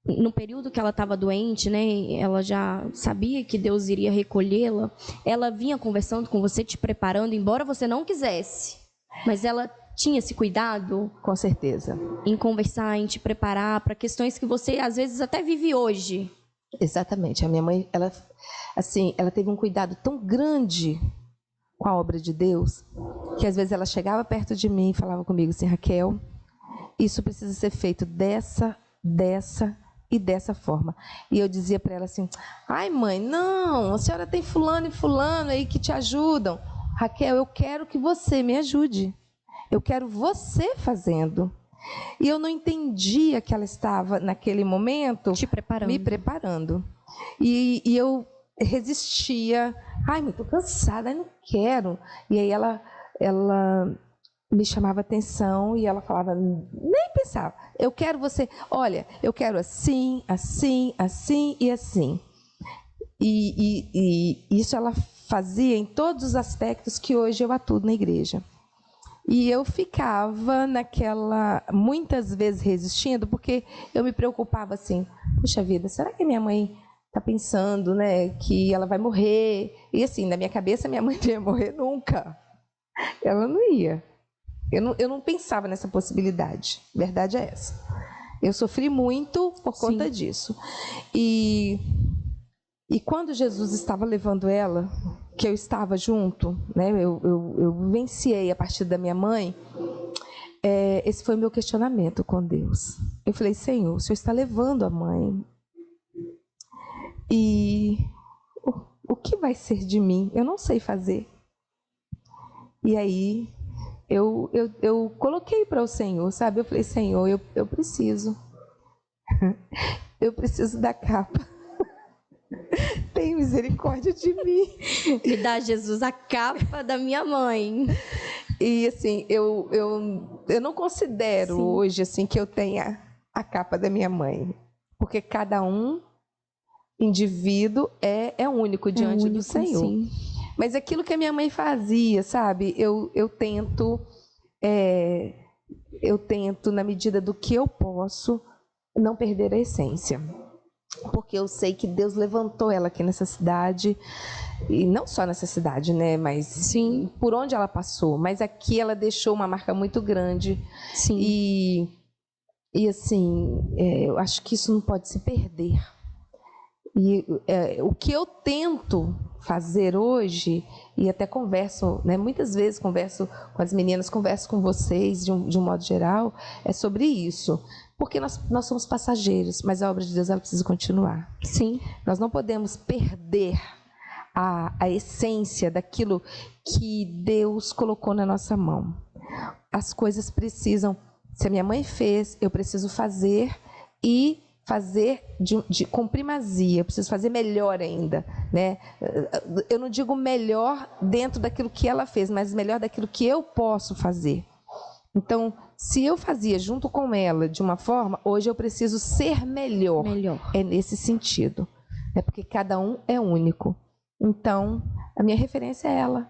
[SPEAKER 1] no período que ela estava doente, né? Ela já sabia que Deus iria recolhê-la. Ela vinha conversando com você, te preparando, embora você não quisesse. Mas ela tinha esse cuidado?
[SPEAKER 2] Com certeza.
[SPEAKER 1] Em conversar, em te preparar para questões que você, às vezes, até vive hoje.
[SPEAKER 2] Exatamente. A minha mãe, ela teve um cuidado tão grande com a obra de Deus, que às vezes ela chegava perto de mim e falava comigo assim, Raquel, isso precisa ser feito dessa e dessa forma. E eu dizia para ela assim, ai mãe, não, a senhora tem fulano e fulano aí que te ajudam. Raquel, eu quero que você me ajude. Eu quero você fazendo. E eu não entendia que ela estava, naquele momento, me preparando. E eu resistia. Ai, mas estou cansada, eu não quero. E aí ela me chamava atenção e ela falava, nem pensava, eu quero você, olha, eu quero assim, assim, assim e assim. E isso ela fazia em todos os aspectos que hoje eu atuo na igreja. E eu ficava muitas vezes resistindo, porque eu me preocupava assim, puxa vida, será que minha mãe está pensando, né, que ela vai morrer? E assim, na minha cabeça, minha mãe não ia morrer nunca. Ela não ia. Eu não pensava nessa possibilidade. A verdade é essa. Eu sofri muito por conta disso. E quando Jesus estava levando ela, que eu estava junto, né, eu vivenciei a partir da minha mãe, esse foi o meu questionamento com Deus. Eu falei, Senhor, o Senhor está levando a mãe. E o que vai ser de mim? Eu não sei fazer. E aí eu coloquei para o Senhor, sabe? Eu falei, Senhor, eu preciso. Eu preciso da capa. Tem misericórdia de mim.
[SPEAKER 1] Me dá, Jesus, a capa da minha mãe.
[SPEAKER 2] E assim, eu não considero hoje assim que eu tenha a capa da minha mãe. Porque cada indivíduo é único diante do Senhor. Sim. Mas aquilo que a minha mãe fazia, sabe? Eu tento eu tento, na medida do que eu posso, não perder a essência. Porque eu sei que Deus levantou ela aqui nessa cidade, e não só nessa cidade, né? Mas sim, por onde ela passou. Mas aqui ela deixou uma marca muito grande.
[SPEAKER 1] Sim.
[SPEAKER 2] E assim, eu acho que isso não pode se perder. E o que eu tento fazer hoje, e até converso, né, muitas vezes converso com as meninas, converso com vocês de um modo geral, é sobre isso. Porque nós somos passageiros, mas a obra de Deus ela precisa continuar.
[SPEAKER 1] Sim.
[SPEAKER 2] Nós não podemos perder a essência daquilo que Deus colocou na nossa mão. As coisas precisam, se a minha mãe fez, eu preciso fazer e fazer com primazia, eu preciso fazer melhor ainda, né? Eu não digo melhor dentro daquilo que ela fez, mas melhor daquilo que eu posso fazer. Então, se eu fazia junto com ela de uma forma, hoje eu preciso ser melhor. É nesse sentido. É porque cada um é único. Então, a minha referência é ela.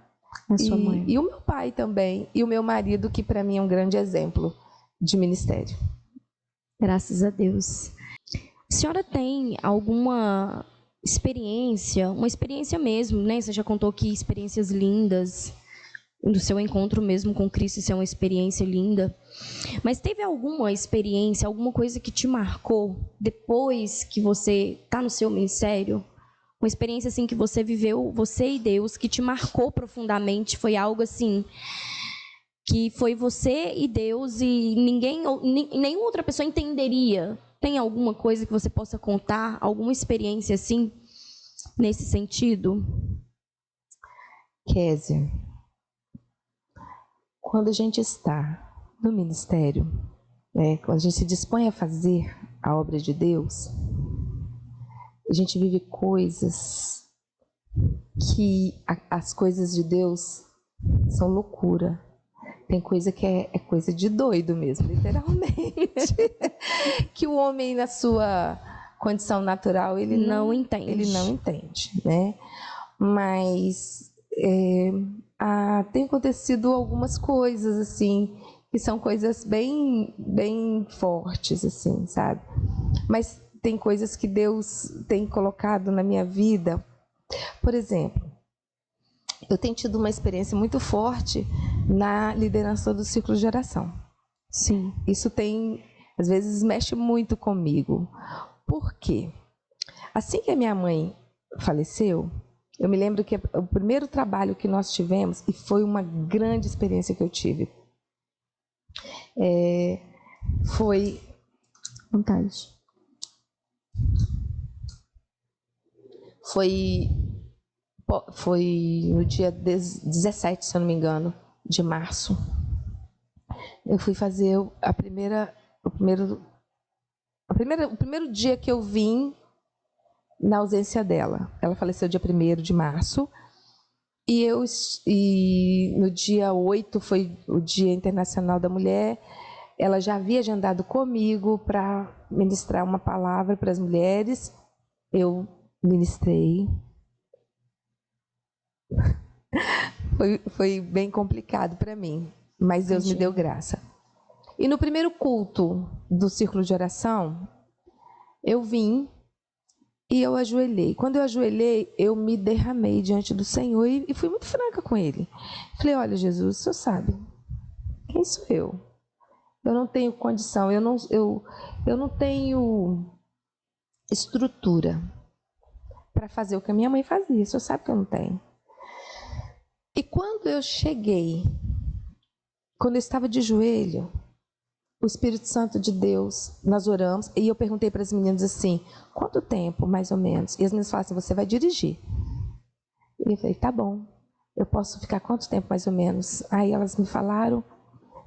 [SPEAKER 1] A sua mãe.
[SPEAKER 2] E o meu pai também. E o meu marido, que para mim é um grande exemplo de ministério.
[SPEAKER 1] Graças a Deus. A senhora tem alguma experiência, uma experiência mesmo, né? Você já contou que experiências lindas, do seu encontro mesmo com Cristo, isso é uma experiência linda. Mas teve alguma experiência, alguma coisa que te marcou depois que você está no seu ministério? Uma experiência assim que você viveu, você e Deus, que te marcou profundamente, foi algo assim que foi você e Deus e nenhuma outra pessoa entenderia. Tem alguma coisa que você possa contar, alguma experiência assim nesse sentido?
[SPEAKER 2] Kézia, quando a gente está no ministério, quando a gente se dispõe a fazer a obra de Deus, a gente vive coisas que as coisas de Deus são loucura. Tem coisa que é coisa de doido mesmo, literalmente. Que o homem, na sua condição natural, ele não entende. Ele não entende, né? Mas tem acontecido algumas coisas, assim, que são coisas bem, bem fortes, assim, sabe? Mas tem coisas que Deus tem colocado na minha vida. Por exemplo, eu tenho tido uma experiência muito forte na liderança do círculo de oração.
[SPEAKER 1] Sim.
[SPEAKER 2] Isso às vezes, mexe muito comigo. Por quê? Assim que a minha mãe faleceu, eu me lembro que o primeiro trabalho que nós tivemos, e foi uma grande experiência que eu tive, foi...
[SPEAKER 1] Vontade.
[SPEAKER 2] Foi no dia 17, se eu não me engano, de março. Eu fui fazer o primeiro dia que eu vim na ausência dela. Ela faleceu dia 1º de março. E no dia 8 foi o Dia Internacional da Mulher. Ela já havia agendado comigo para ministrar uma palavra para as mulheres. Eu ministrei. Foi bem complicado para mim, mas Deus me deu graça. E no primeiro culto do círculo de oração, eu vim e eu ajoelhei. Quando eu ajoelhei, eu me derramei diante do Senhor e fui muito franca com Ele. Falei, olha, Jesus, o Senhor sabe, quem sou eu? Eu não tenho condição, eu não tenho estrutura para fazer o que a minha mãe fazia, o Senhor sabe que eu não tenho. E quando eu cheguei, quando eu estava de joelho, o Espírito Santo de Deus, nós oramos, e eu perguntei para as meninas assim, quanto tempo, mais ou menos? E as meninas falaram assim, você vai dirigir. E eu falei, tá bom, eu posso ficar quanto tempo, mais ou menos? Aí elas me falaram,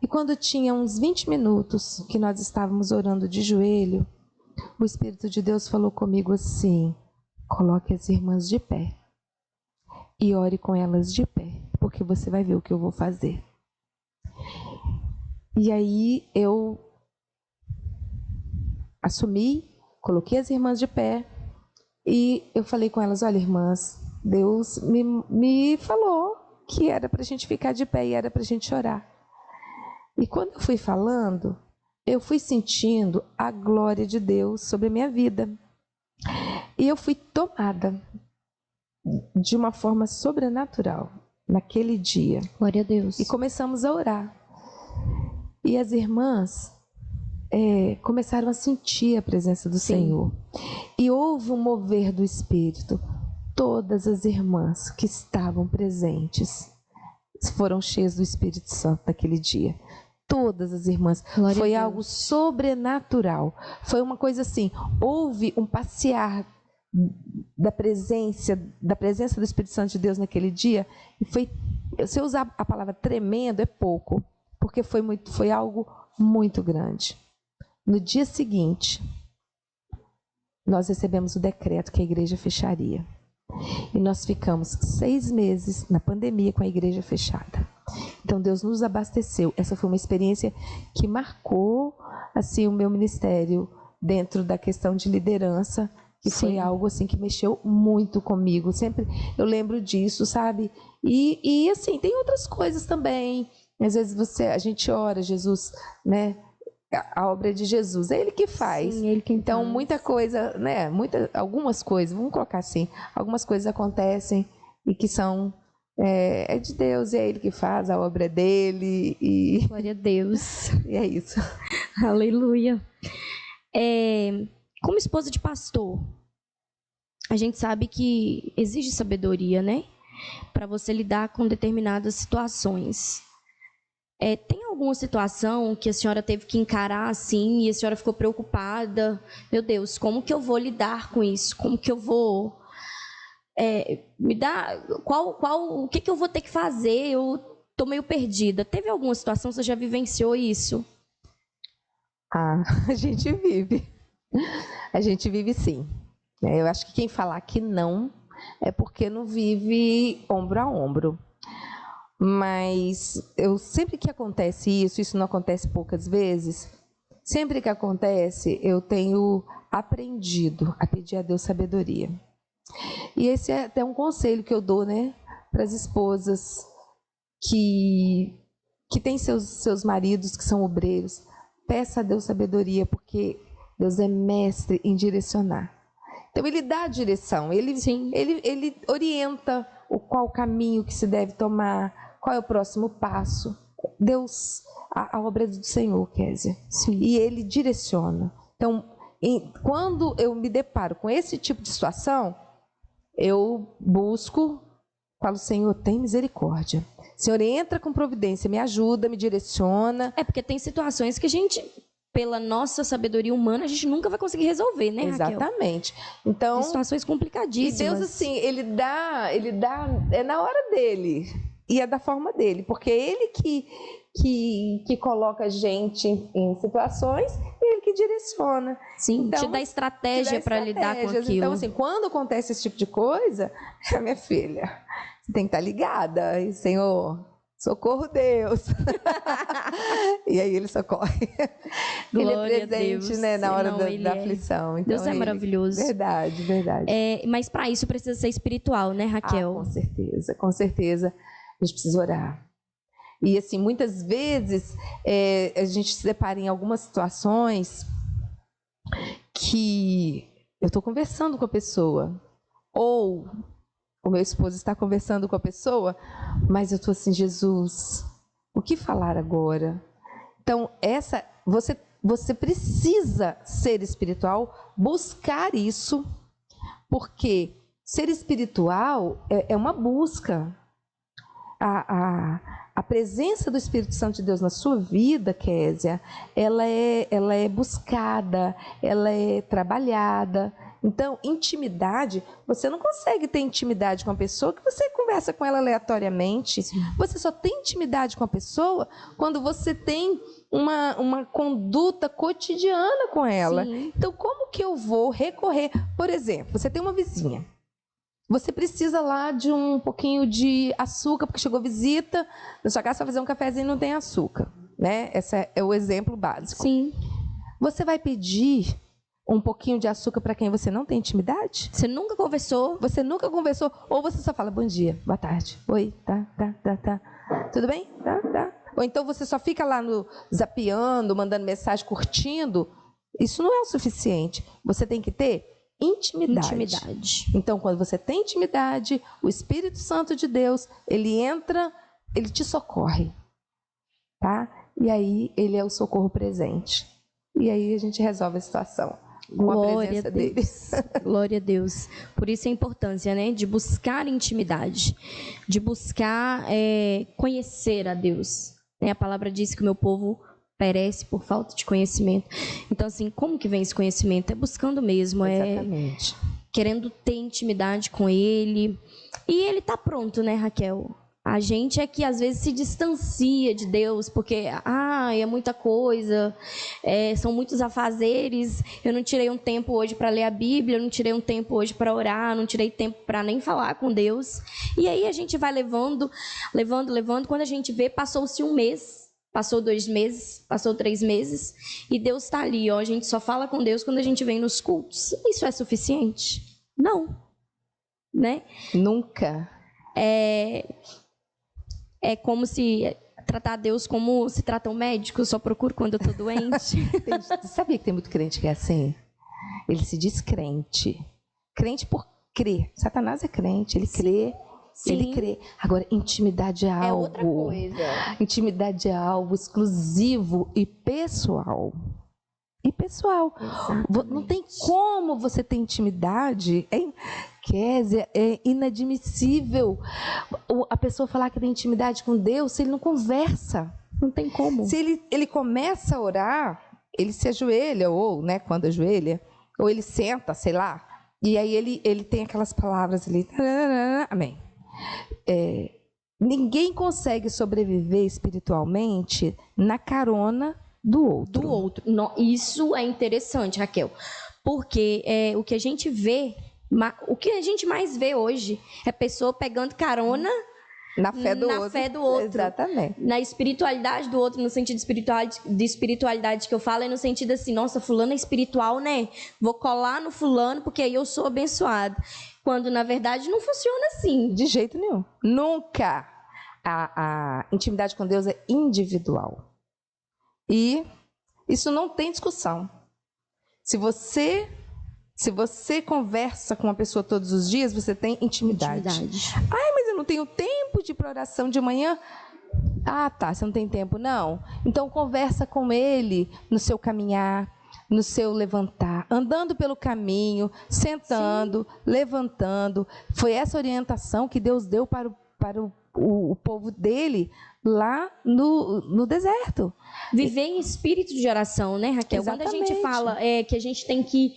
[SPEAKER 2] e quando tinha uns 20 minutos que nós estávamos orando de joelho, o Espírito de Deus falou comigo assim, coloque as irmãs de pé. E ore com elas de pé, porque você vai ver o que eu vou fazer. E aí eu assumi, coloquei as irmãs de pé e eu falei com elas, olha, irmãs, Deus me falou que era para a gente ficar de pé e era para a gente orar. E quando eu fui falando, eu fui sentindo a glória de Deus sobre a minha vida. E eu fui tomada de uma forma sobrenatural naquele dia.
[SPEAKER 1] Glória a Deus.
[SPEAKER 2] E começamos a orar. E as irmãs começaram a sentir a presença do Senhor. E houve um mover do Espírito. Todas as irmãs que estavam presentes foram cheias do Espírito Santo naquele dia. Todas as irmãs.
[SPEAKER 1] Glória
[SPEAKER 2] Foi
[SPEAKER 1] a Deus.
[SPEAKER 2] algo sobrenatural. Foi uma coisa assim, houve um passear da presença do Espírito Santo de Deus naquele dia. E foi, se eu usar a palavra tremendo, é pouco, porque foi algo muito grande. No dia seguinte, nós recebemos o decreto que a igreja fecharia. E nós ficamos 6 meses na pandemia com a igreja fechada. Então Deus nos abasteceu. Essa foi uma experiência que marcou assim o meu ministério dentro da questão de liderança, que foi algo assim que mexeu muito comigo. Sempre eu lembro disso, sabe? E assim, tem outras coisas também. Às vezes a gente ora, Jesus, né? A obra é de Jesus, é Ele que faz.
[SPEAKER 1] Sim, Ele que
[SPEAKER 2] então,
[SPEAKER 1] faz.
[SPEAKER 2] muita coisa, né? Algumas coisas, vamos colocar assim, algumas coisas acontecem e que são é de Deus, e é Ele que faz, a obra é dele. E
[SPEAKER 1] Glória a Deus.
[SPEAKER 2] E é isso.
[SPEAKER 1] Aleluia. Como esposa de pastor, a gente sabe que exige sabedoria, né? Para você lidar com determinadas situações. Tem alguma situação que a senhora teve que encarar assim e a senhora ficou preocupada? Meu Deus, como que eu vou lidar com isso? Como que eu vou me dar? O que eu vou ter que fazer? Eu tô meio perdida. Teve alguma situação? Você já vivenciou isso?
[SPEAKER 2] A gente vive. A gente vive sim. Eu acho que quem falar que não é porque não vive ombro a ombro. Mas sempre que acontece isso não acontece poucas vezes, sempre que acontece, eu tenho aprendido a pedir a Deus sabedoria. E esse é até um conselho que eu dou, né, para as esposas que têm seus maridos que são obreiros. Peça a Deus sabedoria, porque Deus é mestre em direcionar. Então Ele dá a direção, Ele orienta qual o caminho que se deve tomar, qual é o próximo passo. Deus, a obra é do Senhor, Kézia. E Ele direciona. Então, quando eu me deparo com esse tipo de situação, eu busco, falo, Senhor, tem misericórdia. Senhor, entra com providência, me ajuda, me direciona.
[SPEAKER 1] Porque tem situações que a gente, pela nossa sabedoria humana, a gente nunca vai conseguir resolver, né, Raquel?
[SPEAKER 2] Exatamente. Então,
[SPEAKER 1] tem situações complicadíssimas.
[SPEAKER 2] E Deus, assim, Ele dá, é na hora dele. E é da forma dele, porque é Ele que coloca a gente em situações e Ele que direciona.
[SPEAKER 1] Sim, então, te dá estratégia para lidar com aquilo.
[SPEAKER 2] Então, assim, quando acontece esse tipo de coisa, minha filha, você tem que estar ligada. E, Senhor, socorro Deus. E aí Ele socorre.
[SPEAKER 1] Glória
[SPEAKER 2] Ele é presente,
[SPEAKER 1] Deus,
[SPEAKER 2] né, na hora da aflição. Então,
[SPEAKER 1] Deus é maravilhoso.
[SPEAKER 2] Verdade.
[SPEAKER 1] Mas para isso precisa ser espiritual, né, Raquel?
[SPEAKER 2] Com certeza. A gente precisa orar. E assim, muitas vezes a gente se depara em algumas situações que eu estou conversando com a pessoa, ou o meu esposo está conversando com a pessoa, mas eu estou assim, Jesus, o que falar agora? Então, você precisa ser espiritual, buscar isso, porque ser espiritual é uma busca. A presença do Espírito Santo de Deus na sua vida, Kézia, ela é buscada, ela é trabalhada. Então, intimidade, você não consegue ter intimidade com a pessoa que você conversa com ela aleatoriamente. Sim. Você só tem intimidade com a pessoa quando você tem uma conduta cotidiana com ela. Sim. Então, como que eu vou recorrer? Por exemplo, você tem uma vizinha. Você precisa lá de um pouquinho de açúcar, porque chegou visita, na sua casa vai fazer um cafezinho e não tem açúcar, né? Esse é o exemplo básico.
[SPEAKER 1] Sim.
[SPEAKER 2] Você vai pedir um pouquinho de açúcar para quem você não tem intimidade?
[SPEAKER 1] Você nunca conversou?
[SPEAKER 2] Você nunca conversou? Ou você só fala bom dia, boa tarde, oi, tá. Tudo bem? Tá. Ou então você só fica lá no zapeando, mandando mensagem, curtindo. Isso não é o suficiente. Você tem que ter intimidade. Então, quando você tem intimidade, o Espírito Santo de Deus, ele entra, ele te socorre, tá? E aí, ele é o socorro presente. E aí, a gente resolve a situação com a presença dele.
[SPEAKER 1] Glória a Deus. Por isso a importância, né? De buscar intimidade, de buscar conhecer a Deus. A palavra diz que o meu povo perece por falta de conhecimento. Então, assim, como que vem esse conhecimento? É buscando mesmo,
[SPEAKER 2] Exatamente.
[SPEAKER 1] Querendo ter intimidade com Ele. E Ele está pronto, né, Raquel? A gente é que às vezes se distancia de Deus, porque é muita coisa, são muitos afazeres. Eu não tirei um tempo hoje para ler a Bíblia, eu não tirei um tempo hoje para orar, não tirei tempo para nem falar com Deus. E aí a gente vai levando. Quando a gente vê, passou-se um mês. Passou 2 meses, passou 3 meses, e Deus está ali, ó. A gente só fala com Deus quando a gente vem nos cultos. Isso é suficiente? Não, né?
[SPEAKER 2] Nunca.
[SPEAKER 1] É como se tratar Deus como se trata um médico, eu só procuro quando eu estou doente.
[SPEAKER 2] Sabia que tem muito crente que é assim? Ele se diz crente. Crente por crer. Satanás é crente, ele crê.
[SPEAKER 1] Sim.
[SPEAKER 2] Ele crê. Agora, intimidade é algo.
[SPEAKER 1] É outra coisa.
[SPEAKER 2] Intimidade é algo exclusivo e pessoal.
[SPEAKER 1] Exatamente.
[SPEAKER 2] Não tem como você ter intimidade. Kézia, é inadmissível a pessoa falar que tem intimidade com Deus se ele não conversa.
[SPEAKER 1] Não tem como.
[SPEAKER 2] Se ele começa a orar, ele se ajoelha, ou, né, quando ajoelha, ou ele senta, sei lá, e aí ele tem aquelas palavras ali. Amém. Ninguém consegue sobreviver espiritualmente na carona do outro.
[SPEAKER 1] Isso é interessante, Raquel, porque o que a gente vê, o que a gente mais vê hoje é pessoa pegando carona
[SPEAKER 2] na fé do outro.
[SPEAKER 1] Exatamente. Na espiritualidade do outro, no sentido de espiritualidade que eu falo, é no sentido assim, nossa, fulano é espiritual, né? Vou colar no fulano porque aí eu sou abençoado. Quando, na verdade, não funciona assim.
[SPEAKER 2] De jeito nenhum. Nunca. A intimidade com Deus é individual. E isso não tem discussão. Se você conversa com uma pessoa todos os dias, você tem intimidade. Mas eu não tenho tempo de ir para oração de manhã. Tá, você não tem tempo, não? Então conversa com ele no seu caminhar, no seu levantar, andando pelo caminho, sentando, levantando. Foi essa orientação que Deus deu para o povo dele lá no deserto.
[SPEAKER 1] Viver em espírito de oração, né, Raquel?
[SPEAKER 2] Exatamente.
[SPEAKER 1] Quando a gente fala que a gente tem que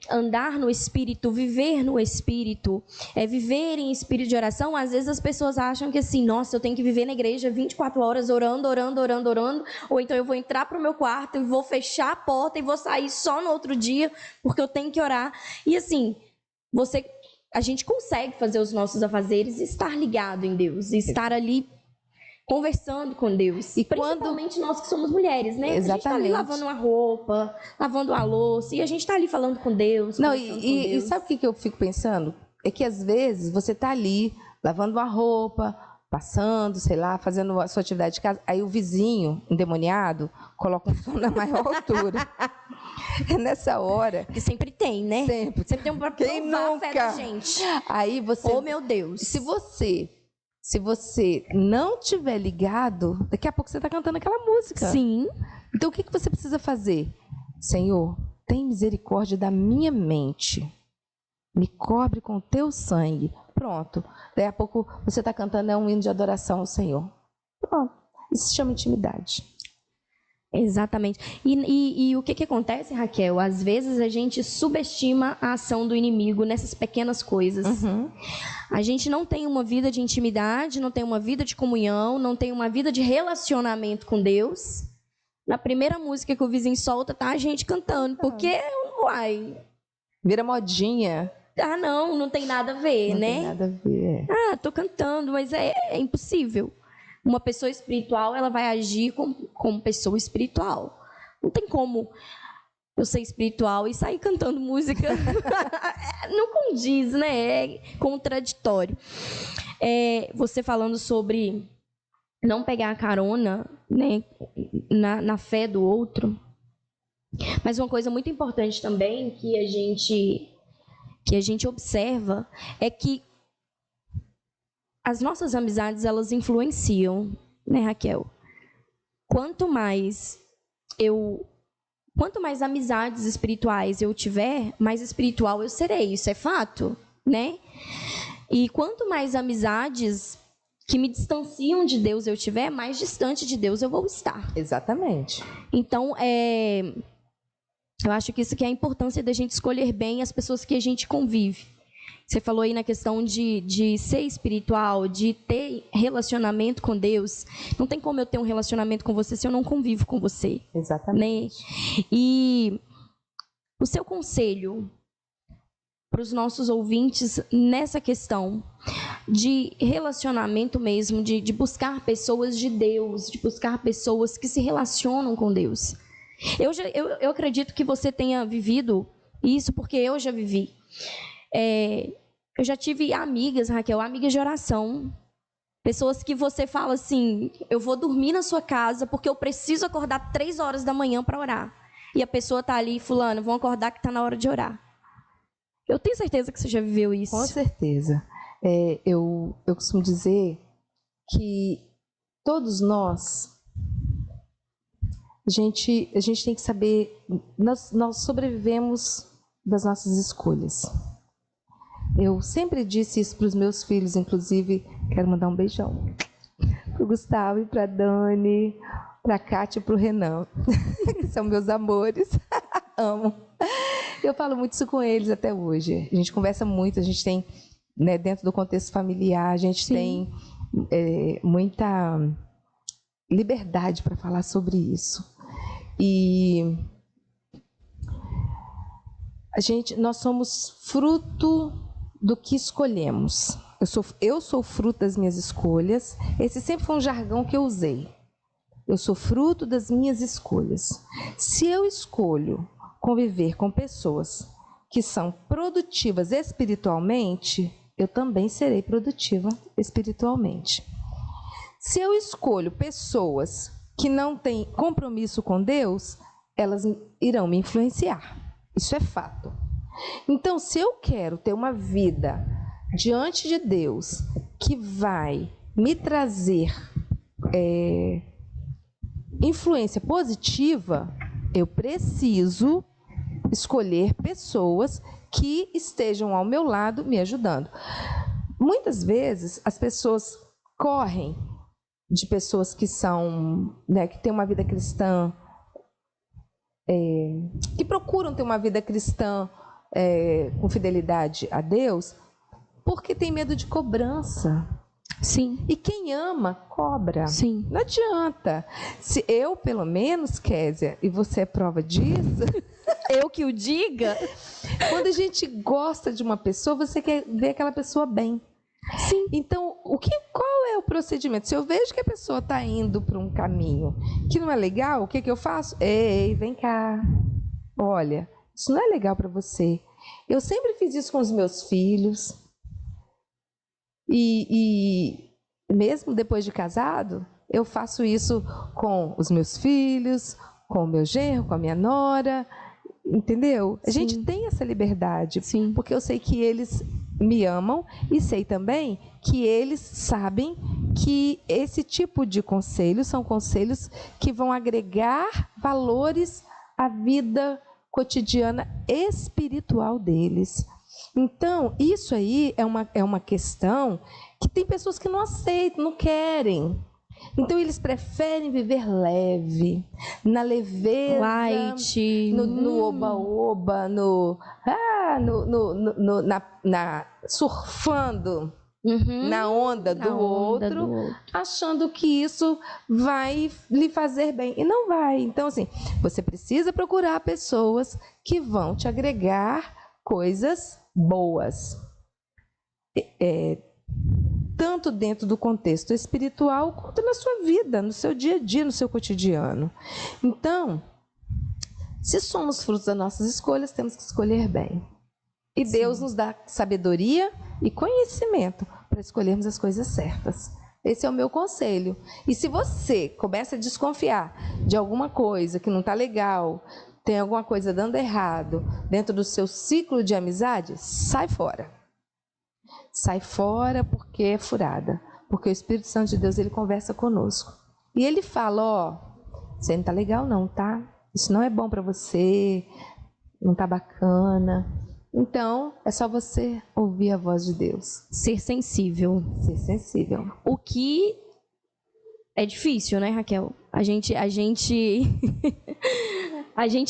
[SPEAKER 1] andar no espírito, viver no espírito, viver em espírito de oração, às vezes as pessoas acham que assim, nossa, eu tenho que viver na igreja 24 horas orando, ou então eu vou entrar para o meu quarto e vou fechar a porta e vou sair só no outro dia porque eu tenho que orar. E assim, a gente consegue fazer os nossos afazeres e estar ligado em Deus, e estar ali conversando com Deus. E principalmente nós que somos mulheres, né?
[SPEAKER 2] Exatamente.
[SPEAKER 1] A gente está ali lavando uma roupa, lavando a louça, e a gente está ali falando com Deus.
[SPEAKER 2] Não, e sabe o que eu fico pensando? É que às vezes você está ali lavando uma roupa, passando, sei lá, fazendo a sua atividade de casa, aí o vizinho endemoniado coloca um som na maior altura. É nessa hora.
[SPEAKER 1] Que sempre tem, né?
[SPEAKER 2] Sempre
[SPEAKER 1] tem um para provar a fé da gente.
[SPEAKER 2] Aí você.
[SPEAKER 1] Oh, meu Deus.
[SPEAKER 2] Se você não tiver ligado, daqui a pouco você está cantando aquela música.
[SPEAKER 1] Sim.
[SPEAKER 2] Então o que você precisa fazer? Senhor, tem misericórdia da minha mente. Me cobre com o teu sangue. Pronto. Daí a pouco você está cantando um hino de adoração ao Senhor. Pronto. Isso se chama intimidade.
[SPEAKER 1] Exatamente. E o que acontece, Raquel? Às vezes a gente subestima a ação do inimigo nessas pequenas coisas.
[SPEAKER 2] Uhum.
[SPEAKER 1] A gente não tem uma vida de intimidade, não tem uma vida de comunhão, não tem uma vida de relacionamento com Deus. Na primeira música que o vizinho solta, tá a gente cantando. Porque,
[SPEAKER 2] vira modinha.
[SPEAKER 1] Não tem nada a ver, né?
[SPEAKER 2] Não tem nada a ver.
[SPEAKER 1] Tô cantando, mas é impossível. Uma pessoa espiritual, ela vai agir como pessoa espiritual. Não tem como eu ser espiritual e sair cantando música. Não condiz, né? É contraditório. Você falando sobre não pegar a carona, né, na fé do outro. Mas uma coisa muito importante também que a gente observa é que as nossas amizades, elas influenciam, né, Raquel? Quanto mais amizades espirituais eu tiver, mais espiritual eu serei. Isso é fato, né? E quanto mais amizades que me distanciam de Deus eu tiver, mais distante de Deus eu vou estar.
[SPEAKER 2] Exatamente.
[SPEAKER 1] Então, eu acho que isso que é a importância da gente escolher bem as pessoas que a gente convive. Você falou aí na questão de ser espiritual, de ter relacionamento com Deus. Não tem como eu ter um relacionamento com você se eu não convivo com você.
[SPEAKER 2] Exatamente.
[SPEAKER 1] Né? E o seu conselho para os nossos ouvintes nessa questão de relacionamento mesmo, de buscar pessoas de Deus, de buscar pessoas que se relacionam com Deus. Eu acredito que você tenha vivido isso, porque eu já vivi. Eu já tive amigas, Raquel, amigas de oração. Pessoas que você fala assim, eu vou dormir na sua casa porque eu preciso acordar 3 horas da manhã para orar. E a pessoa está ali, fulano, vão acordar que está na hora de orar. Eu tenho certeza que você já viveu isso.
[SPEAKER 2] Com certeza. Eu costumo dizer que todos nós, a gente tem que saber, nós sobrevivemos das nossas escolhas. Eu sempre disse isso para os meus filhos, inclusive, quero mandar um beijão para o Gustavo e para a Dani, para a Kátia e para o Renan, que são meus amores, amo. Eu falo muito isso com eles até hoje. A gente conversa muito, a gente tem, né, dentro do contexto familiar, a gente tem muita liberdade para falar sobre isso. E nós somos fruto do que escolhemos. Eu sou fruto das minhas escolhas. Esse sempre foi um jargão que eu usei. Eu sou fruto das minhas escolhas. Se eu escolho conviver com pessoas que são produtivas espiritualmente, eu também serei produtiva espiritualmente. Se eu escolho pessoas que não têm compromisso com Deus, elas irão me influenciar. Isso é fato. Então, se eu quero ter uma vida diante de Deus que vai me trazer influência positiva, eu preciso escolher pessoas que estejam ao meu lado me ajudando. Muitas vezes as pessoas correm de pessoas que são, né, que têm uma vida cristã, que procuram ter uma vida cristã com fidelidade a Deus, porque tem medo de cobrança.
[SPEAKER 1] Sim.
[SPEAKER 2] E quem ama, cobra.
[SPEAKER 1] Sim.
[SPEAKER 2] Não adianta. Se eu, pelo menos, Kézia, e você é prova disso,
[SPEAKER 1] eu que o diga,
[SPEAKER 2] quando a gente gosta de uma pessoa, você quer ver aquela pessoa bem.
[SPEAKER 1] Sim.
[SPEAKER 2] Então, qual é o procedimento? Se eu vejo que a pessoa está indo para um caminho que não é legal, o que eu faço? Ei, vem cá. Olha, isso não é legal para você. Eu sempre fiz isso com os meus filhos. E mesmo depois de casado, eu faço isso com os meus filhos, com o meu genro, com a minha nora, entendeu? A gente tem essa liberdade, porque eu sei que eles me amam e sei também que eles sabem que esse tipo de conselhos são conselhos que vão agregar valores à vida cotidiana espiritual deles. Então, isso aí é uma questão que tem pessoas que não aceitam, não querem. Então, eles preferem viver leve, na leveza,
[SPEAKER 1] light,
[SPEAKER 2] no oba-oba, surfando na onda do outro, achando que isso vai lhe fazer bem. E não vai. Então, assim, você precisa procurar pessoas que vão te agregar coisas boas, tanto dentro do contexto espiritual quanto na sua vida, no seu dia a dia, no seu cotidiano. Então, se somos frutos das nossas escolhas, temos que escolher bem. E Deus nos dá sabedoria e conhecimento para escolhermos as coisas certas. Esse é o meu conselho. E se você começa a desconfiar de alguma coisa que não está legal, tem alguma coisa dando errado dentro do seu ciclo de amizade, sai fora. Sai fora porque é furada. Porque o Espírito Santo de Deus, ele conversa conosco. E ele fala, ó, você não está legal não, tá? Isso não é bom para você, não está bacana. Então, é só você ouvir a voz de Deus.
[SPEAKER 1] Ser sensível.
[SPEAKER 2] Ser sensível.
[SPEAKER 1] O que é difícil, né, Raquel? A gente a gente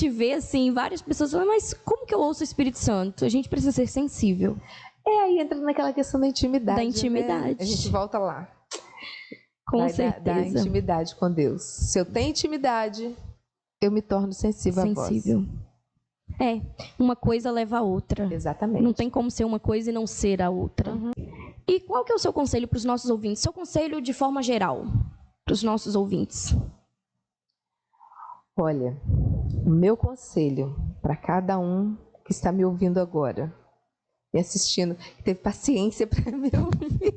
[SPEAKER 1] vê assim várias pessoas falando, mas como que eu ouço o Espírito Santo? A gente precisa ser sensível.
[SPEAKER 2] Aí entra naquela questão da intimidade.
[SPEAKER 1] Da intimidade.
[SPEAKER 2] Né? A gente volta lá.
[SPEAKER 1] Com certeza.
[SPEAKER 2] Da intimidade com Deus. Se eu tenho intimidade, eu me torno sensível à voz.
[SPEAKER 1] É, uma coisa leva a outra.
[SPEAKER 2] Exatamente.
[SPEAKER 1] Não tem como ser uma coisa e não ser a outra.
[SPEAKER 2] Uhum.
[SPEAKER 1] E qual que é o seu conselho para os nossos ouvintes? Seu conselho de forma geral para os nossos ouvintes?
[SPEAKER 2] Olha, o meu conselho para cada um que está me ouvindo agora, me assistindo, que teve paciência para me ouvir,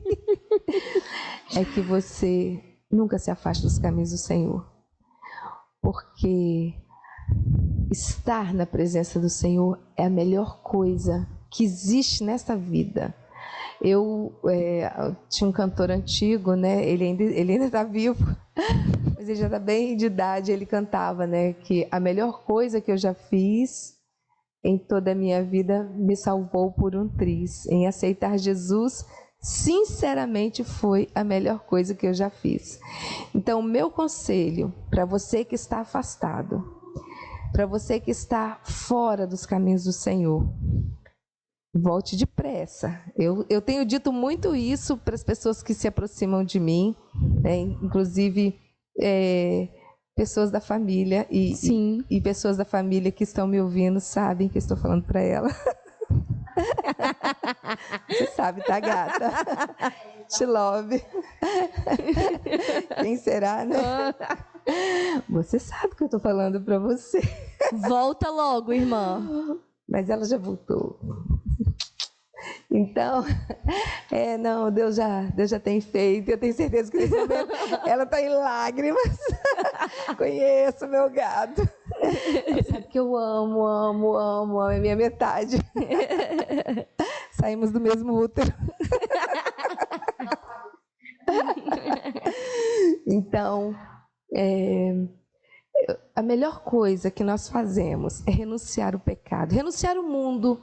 [SPEAKER 2] é que você nunca se afaste dos caminhos do Senhor. Porque estar na presença do Senhor é a melhor coisa que existe nessa vida. Eu tinha um cantor antigo, né? Ele ainda está vivo, mas ele já está bem de idade. Ele cantava, né? Que a melhor coisa que eu já fiz em toda a minha vida me salvou por um triz. Em aceitar Jesus, sinceramente, foi a melhor coisa que eu já fiz. Então, o meu conselho para você que está afastado, para você que está fora dos caminhos do Senhor, volte depressa. Eu tenho dito muito isso para as pessoas que se aproximam de mim, né? Inclusive pessoas da família e pessoas da família que estão me ouvindo sabem que eu estou falando para ela. Você sabe, tá, gata? Te love. Quem será, né? Você sabe que eu estou falando para você.
[SPEAKER 1] Volta logo, irmã.
[SPEAKER 2] Mas ela já voltou. Então, não, Deus já tem feito. Eu tenho certeza que nesse momento ela está em lágrimas. Conheço meu gato. Ela sabe que eu amo, é minha metade. Saímos do mesmo útero. Então, a melhor coisa que nós fazemos é renunciar o pecado, renunciar o mundo.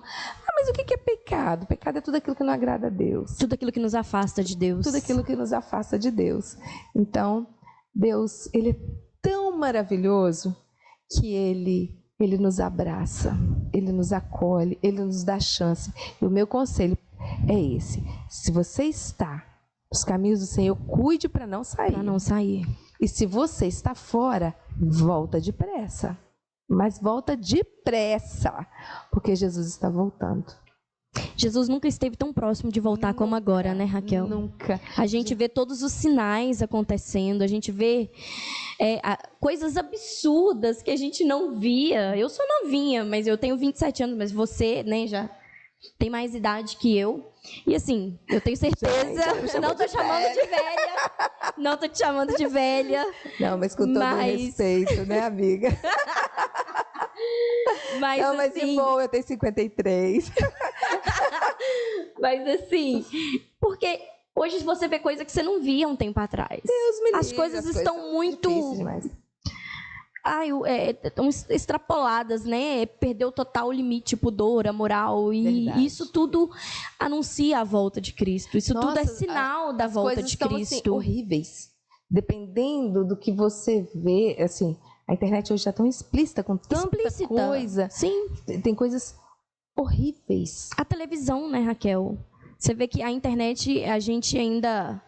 [SPEAKER 2] Mas o que é pecado? Pecado é tudo aquilo que não agrada a Deus.
[SPEAKER 1] Tudo aquilo que nos afasta de Deus.
[SPEAKER 2] Tudo aquilo que nos afasta de Deus. Então, Deus, Ele é tão maravilhoso que Ele nos abraça, Ele nos acolhe, Ele nos dá chance. E o meu conselho é esse. Se você está nos caminhos do Senhor, cuide para não sair.
[SPEAKER 1] Para não sair.
[SPEAKER 2] E se você está fora, volta depressa. Mas volta depressa, porque Jesus está voltando.
[SPEAKER 1] Jesus nunca esteve tão próximo de voltar como agora, né, Raquel?
[SPEAKER 2] Nunca.
[SPEAKER 1] A gente vê todos os sinais acontecendo, a gente vê coisas absurdas que a gente não via. Eu sou novinha, mas eu tenho 27 anos, mas você, né, já tem mais idade que eu. E assim, eu tenho certeza, não tô chamando de velha, não tô te chamando de velha.
[SPEAKER 2] Não, mas com todo respeito, né, amiga?
[SPEAKER 1] Mas,
[SPEAKER 2] não, mas
[SPEAKER 1] assim,
[SPEAKER 2] de boa, eu tenho 53.
[SPEAKER 1] Mas assim, porque hoje você vê coisa que você não via um tempo atrás.
[SPEAKER 2] Deus me livre,
[SPEAKER 1] as coisas estão muito estão extrapoladas, né? Perdeu total o limite, pudor, a moral. E
[SPEAKER 2] verdade.
[SPEAKER 1] Isso tudo anuncia a volta de Cristo. Isso tudo é sinal da volta de Cristo.
[SPEAKER 2] Assim, horríveis. Dependendo do que você vê, assim, a internet hoje está tão explícita com tanta coisa.
[SPEAKER 1] Sim.
[SPEAKER 2] Tem coisas horríveis.
[SPEAKER 1] A televisão, né, Raquel? Você vê que a internet a gente ainda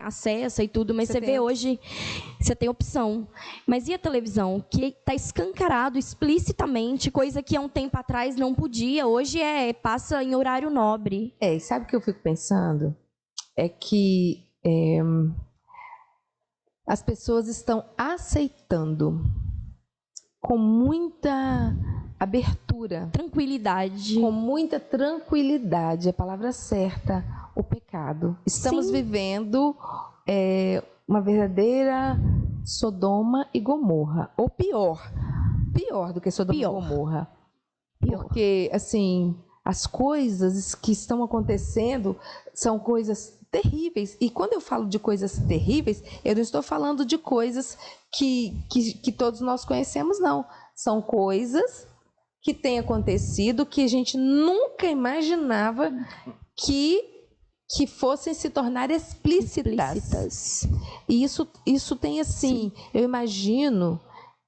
[SPEAKER 1] acessa e tudo, mas você vê hoje, você tem opção. Mas e a televisão? Que está escancarado explicitamente, coisa que há um tempo atrás não podia, hoje passa em horário nobre.
[SPEAKER 2] E sabe o que eu fico pensando? É que as pessoas estão aceitando com muita abertura,
[SPEAKER 1] tranquilidade,
[SPEAKER 2] com muita tranquilidade, a palavra certa, o pecado. Estamos vivendo uma verdadeira Sodoma e Gomorra, ou pior do que Sodoma e Gomorra. Porque, assim, as coisas que estão acontecendo são coisas terríveis. E quando eu falo de coisas terríveis, eu não estou falando de coisas que todos nós conhecemos, não. São coisas que têm acontecido que a gente nunca imaginava que fossem se tornar explícitas. E isso tem assim, eu imagino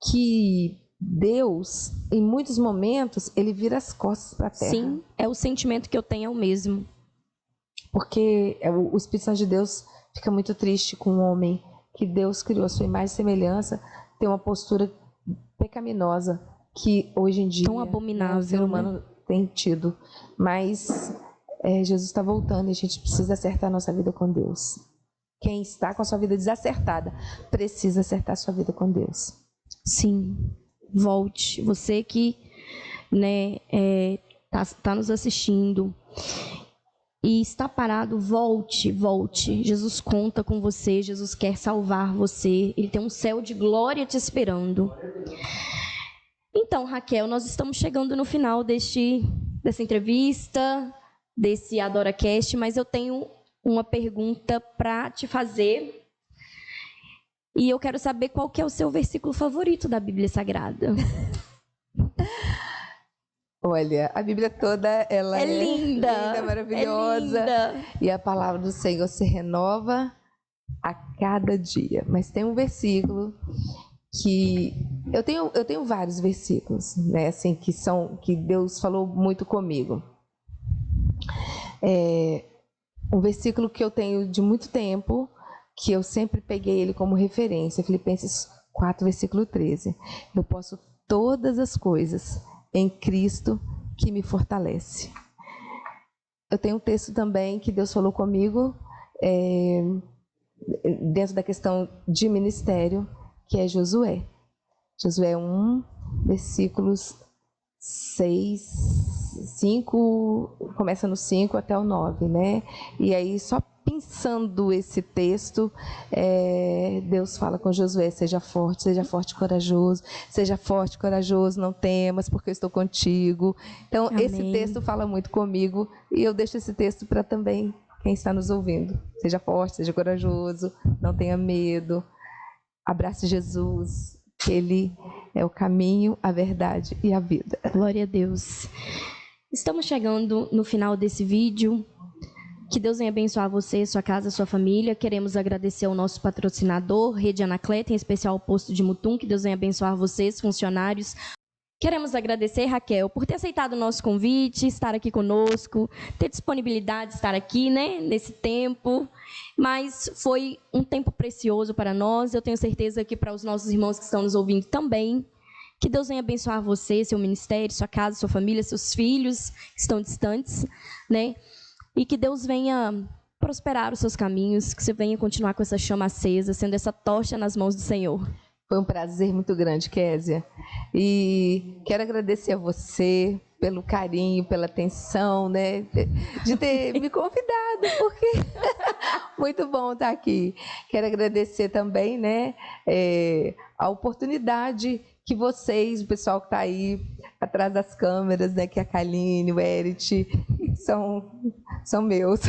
[SPEAKER 2] que Deus, em muitos momentos, ele vira as costas para a terra.
[SPEAKER 1] Sim, é o sentimento que eu tenho, é o mesmo.
[SPEAKER 2] Porque o Espírito Santo de Deus fica muito triste com o homem que Deus criou a sua imagem e semelhança, tem uma postura pecaminosa que hoje em dia
[SPEAKER 1] tão abominável,
[SPEAKER 2] o ser humano tem tido. Mas Jesus está voltando e a gente precisa acertar a nossa vida com Deus. Quem está com a sua vida desacertada precisa acertar a sua vida com Deus.
[SPEAKER 1] Sim, volte. Você que tá nos assistindo e está parado, volte. Jesus conta com você, Jesus quer salvar você. Ele tem um céu de glória te esperando. Então, Raquel, nós estamos chegando no final dessa entrevista, desse AdoraCast, mas eu tenho uma pergunta para te fazer. E eu quero saber qual que é o seu versículo favorito da Bíblia Sagrada.
[SPEAKER 2] Olha, a Bíblia toda, ela é linda, maravilhosa.
[SPEAKER 1] É linda.
[SPEAKER 2] E a palavra do Senhor se renova a cada dia. Mas tem um versículo que eu tenho vários versículos, né, assim, que Deus falou muito comigo. Um versículo que eu tenho de muito tempo, que eu sempre peguei ele como referência, Filipenses 4, versículo 13. Eu posso todas as coisas em Cristo que me fortalece. Eu tenho um texto também que Deus falou comigo dentro da questão de ministério, que é Josué. Josué 1, versículos 5, começa no 5 até o 9, né? E aí, só pensando esse texto, Deus fala com Josué: seja forte e corajoso. Seja forte e corajoso, não temas, porque eu estou contigo. Então,
[SPEAKER 1] Amém.
[SPEAKER 2] Esse texto fala muito comigo, e eu deixo esse texto para também quem está nos ouvindo. Seja forte, seja corajoso, não tenha medo. Abrace Jesus, Ele é o caminho, a verdade e a vida.
[SPEAKER 1] Glória a Deus. Estamos chegando no final desse vídeo. Que Deus venha abençoar você, sua casa, sua família. Queremos agradecer ao nosso patrocinador, Rede Anacleto, em especial o posto de Mutum. Que Deus venha abençoar vocês, funcionários. Queremos agradecer, Raquel, por ter aceitado o nosso convite, estar aqui conosco, ter disponibilidade de estar aqui, né, nesse tempo. Mas foi um tempo precioso para nós. Eu tenho certeza que para os nossos irmãos que estão nos ouvindo também. Que Deus venha abençoar você, seu ministério, sua casa, sua família, seus filhos que estão distantes, né? E que Deus venha prosperar os seus caminhos, que você venha continuar com essa chama acesa, sendo essa tocha nas mãos do Senhor.
[SPEAKER 2] Foi um prazer muito grande, Kézia. E quero agradecer a você pelo carinho, pela atenção, né, de ter me convidado, porque muito bom estar aqui. Quero agradecer também, né, a oportunidade que vocês, o pessoal que está aí atrás das câmeras, né, que é a Kaline, o Erit, são meus.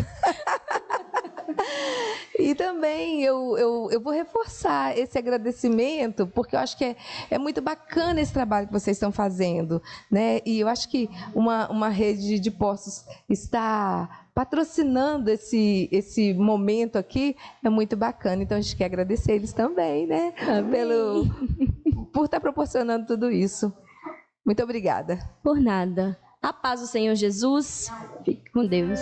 [SPEAKER 2] E também eu vou reforçar esse agradecimento, porque eu acho que é muito bacana esse trabalho que vocês estão fazendo, né? E eu acho que uma rede de postos está patrocinando esse momento aqui, é muito bacana. Então a gente quer agradecer eles também, né? Por estar proporcionando tudo isso. Muito obrigada.
[SPEAKER 1] Por nada. A paz do Senhor Jesus. Fique com Deus.